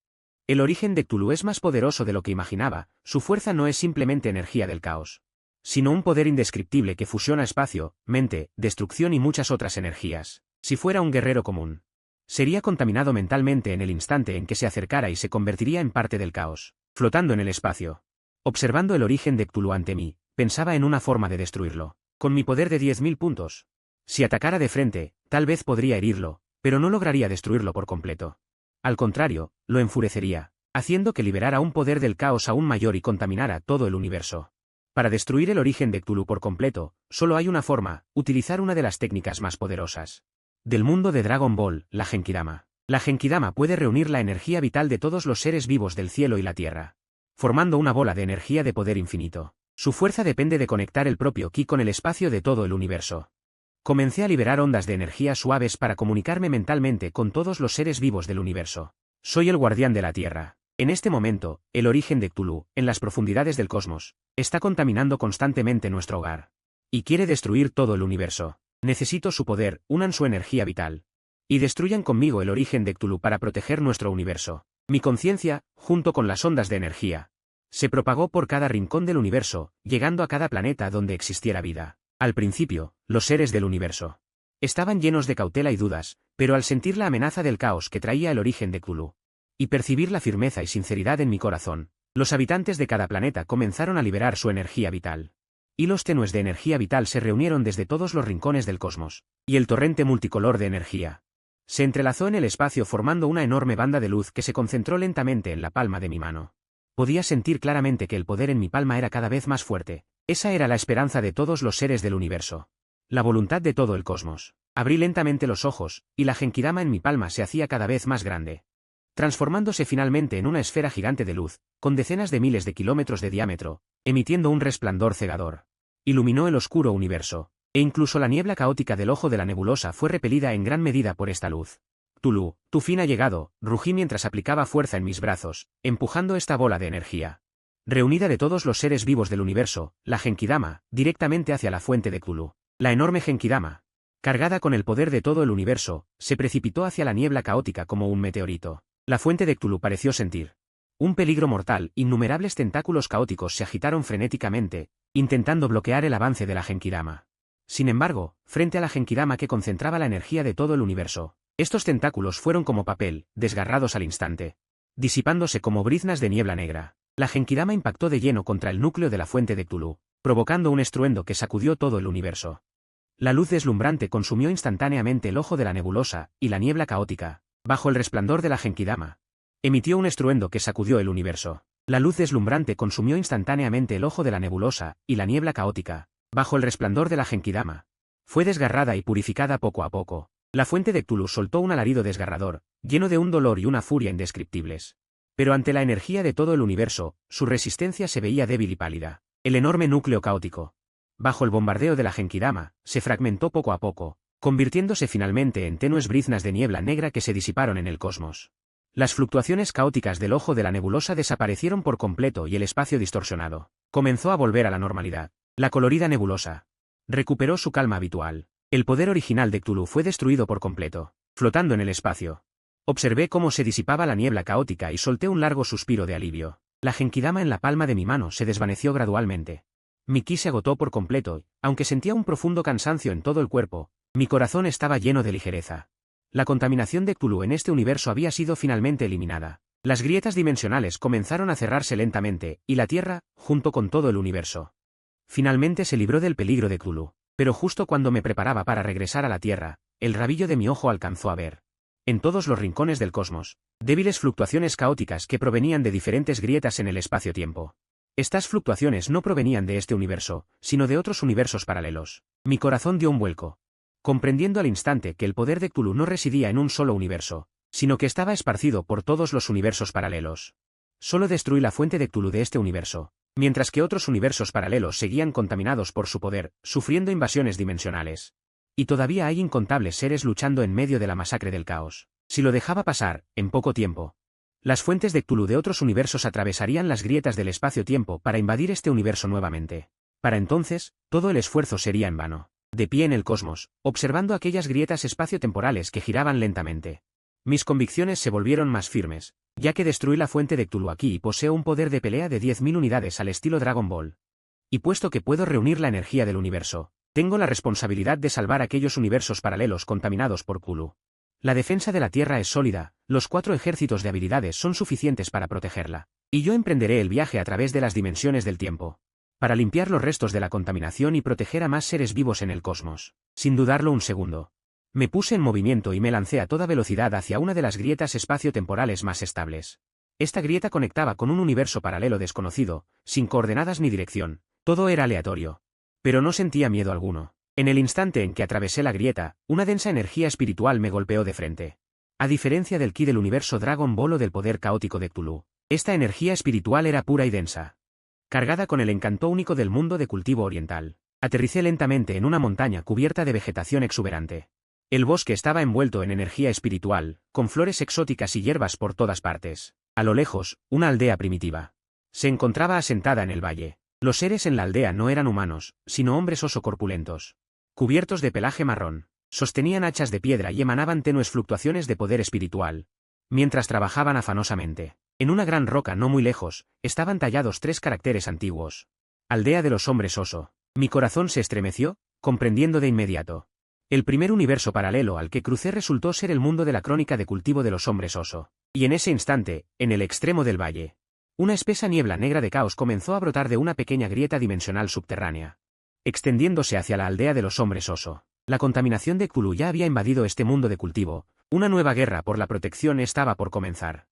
S1: El origen de Cthulhu es más poderoso de lo que imaginaba. Su fuerza no es simplemente energía del caos, sino un poder indescriptible que fusiona espacio, mente, destrucción y muchas otras energías. Si fuera un guerrero común, sería contaminado mentalmente en el instante en que se acercara y se convertiría en parte del caos. Flotando en el espacio, observando el origen de Cthulhu ante mí, pensaba en una forma de destruirlo. Con mi poder de 10.000 puntos. Si atacara de frente, tal vez podría herirlo, pero no lograría destruirlo por completo. Al contrario, lo enfurecería, haciendo que liberara un poder del caos aún mayor y contaminara todo el universo. Para destruir el origen de Cthulhu por completo, solo hay una forma: utilizar una de las técnicas más poderosas del mundo de Dragon Ball, la Genkidama. La Genkidama puede reunir la energía vital de todos los seres vivos del cielo y la tierra, formando una bola de energía de poder infinito. Su fuerza depende de conectar el propio ki con el espacio de todo el universo. Comencé a liberar ondas de energía suaves para comunicarme mentalmente con todos los seres vivos del universo. Soy el guardián de la Tierra. En este momento, el origen de Cthulhu, en las profundidades del cosmos, está contaminando constantemente nuestro hogar. Y quiere destruir todo el universo. Necesito su poder, unan su energía vital. Y destruyan conmigo el origen de Cthulhu para proteger nuestro universo. Mi conciencia, junto con las ondas de energía, se propagó por cada rincón del universo, llegando a cada planeta donde existiera vida. Al principio, los seres del universo estaban llenos de cautela y dudas, pero al sentir la amenaza del caos que traía el origen de Cthulhu, y percibir la firmeza y sinceridad en mi corazón, los habitantes de cada planeta comenzaron a liberar su energía vital. Hilos tenues de energía vital se reunieron desde todos los rincones del cosmos, y el torrente multicolor de energía se entrelazó en el espacio formando una enorme banda de luz que se concentró lentamente en la palma de mi mano. Podía sentir claramente que el poder en mi palma era cada vez más fuerte. Esa era la esperanza de todos los seres del universo. La voluntad de todo el cosmos. Abrí lentamente los ojos, y la Genkidama en mi palma se hacía cada vez más grande, transformándose finalmente en una esfera gigante de luz, con decenas de miles de kilómetros de diámetro, emitiendo un resplandor cegador. Iluminó el oscuro universo, e incluso la niebla caótica del ojo de la nebulosa fue repelida en gran medida por esta luz. Cthulhu, tu fin ha llegado, rugí mientras aplicaba fuerza en mis brazos, empujando esta bola de energía reunida de todos los seres vivos del universo, la Genkidama, directamente hacia la fuente de Cthulhu. La enorme Genkidama, cargada con el poder de todo el universo, se precipitó hacia la niebla caótica como un meteorito. La fuente de Cthulhu pareció sentir un peligro mortal. Innumerables tentáculos caóticos se agitaron frenéticamente, intentando bloquear el avance de la Genkidama. Sin embargo, frente a la Genkidama que concentraba la energía de todo el universo, estos tentáculos fueron como papel, desgarrados al instante, disipándose como briznas de niebla negra. La Genkidama impactó de lleno contra el núcleo de la fuente de Cthulhu, provocando un estruendo que sacudió todo el universo. La luz deslumbrante consumió instantáneamente el ojo de la nebulosa, y la niebla caótica, bajo el resplandor de la Genkidama, emitió un estruendo que sacudió el universo. La luz deslumbrante consumió instantáneamente el ojo de la nebulosa, y la niebla caótica, bajo el resplandor de la Genkidama, fue desgarrada y purificada poco a poco. La fuente de Cthulhu soltó un alarido desgarrador, lleno de un dolor y una furia indescriptibles. Pero ante la energía de todo el universo, su resistencia se veía débil y pálida. El enorme núcleo caótico, bajo el bombardeo de la Genkidama, se fragmentó poco a poco, convirtiéndose finalmente en tenues briznas de niebla negra que se disiparon en el cosmos. Las fluctuaciones caóticas del ojo de la nebulosa desaparecieron por completo y el espacio distorsionado comenzó a volver a la normalidad. La colorida nebulosa recuperó su calma habitual. El poder original de Cthulhu fue destruido por completo, flotando en el espacio. Observé cómo se disipaba la niebla caótica y solté un largo suspiro de alivio. La genkidama en la palma de mi mano se desvaneció gradualmente. Mi ki se agotó por completo, aunque sentía un profundo cansancio en todo el cuerpo, mi corazón estaba lleno de ligereza. La contaminación de Cthulhu en este universo había sido finalmente eliminada. Las grietas dimensionales comenzaron a cerrarse lentamente, y la Tierra, junto con todo el universo. Finalmente se libró del peligro de Cthulhu, pero justo cuando me preparaba para regresar a la Tierra, el rabillo de mi ojo alcanzó a ver, en todos los rincones del cosmos, débiles fluctuaciones caóticas que provenían de diferentes grietas en el espacio-tiempo. Estas fluctuaciones no provenían de este universo, sino de otros universos paralelos. Mi corazón dio un vuelco, comprendiendo al instante que el poder de Cthulhu no residía en un solo universo, sino que estaba esparcido por todos los universos paralelos. Solo destruí la fuente de Cthulhu de este universo, mientras que otros universos paralelos seguían contaminados por su poder, sufriendo invasiones dimensionales. Y todavía hay incontables seres luchando en medio de la masacre del caos. Si lo dejaba pasar, en poco tiempo, las fuentes de Cthulhu de otros universos atravesarían las grietas del espacio-tiempo para invadir este universo nuevamente. Para entonces, todo el esfuerzo sería en vano. De pie en el cosmos, observando aquellas grietas espacio-temporales que giraban lentamente, mis convicciones se volvieron más firmes, ya que destruí la fuente de Cthulhu aquí y poseo un poder de pelea de 10.000 unidades al estilo Dragon Ball. Y puesto que puedo reunir la energía del universo, tengo la responsabilidad de salvar aquellos universos paralelos contaminados por Cthulhu. La defensa de la Tierra es sólida, los 4 ejércitos de habilidades son suficientes para protegerla, y yo emprenderé el viaje a través de las dimensiones del tiempo, para limpiar los restos de la contaminación y proteger a más seres vivos en el cosmos. Sin dudarlo un segundo, me puse en movimiento y me lancé a toda velocidad hacia una de las grietas espacio-temporales más estables. Esta grieta conectaba con un universo paralelo desconocido, sin coordenadas ni dirección, todo era aleatorio. Pero no sentía miedo alguno. En el instante en que atravesé la grieta, una densa energía espiritual me golpeó de frente. A diferencia del ki del universo Dragon Ball o del poder caótico de Cthulhu, esta energía espiritual era pura y densa, cargada con el encanto único del mundo de cultivo oriental. Aterricé lentamente en una montaña cubierta de vegetación exuberante. El bosque estaba envuelto en energía espiritual, con flores exóticas y hierbas por todas partes. A lo lejos, una aldea primitiva se encontraba asentada en el valle. Los seres en la aldea no eran humanos, sino hombres oso corpulentos, cubiertos de pelaje marrón. Sostenían hachas de piedra y emanaban tenues fluctuaciones de poder espiritual, mientras trabajaban afanosamente. En una gran roca no muy lejos, estaban tallados 3 caracteres antiguos. Aldea de los hombres oso. Mi corazón se estremeció, comprendiendo de inmediato. El primer universo paralelo al que crucé resultó ser el mundo de la crónica de cultivo de los hombres oso. Y en ese instante, en el extremo del valle, una espesa niebla negra de caos comenzó a brotar de una pequeña grieta dimensional subterránea, extendiéndose hacia la aldea de los hombres oso. La contaminación de Cthulhu ya había invadido este mundo de cultivo, una nueva guerra por la protección estaba por comenzar.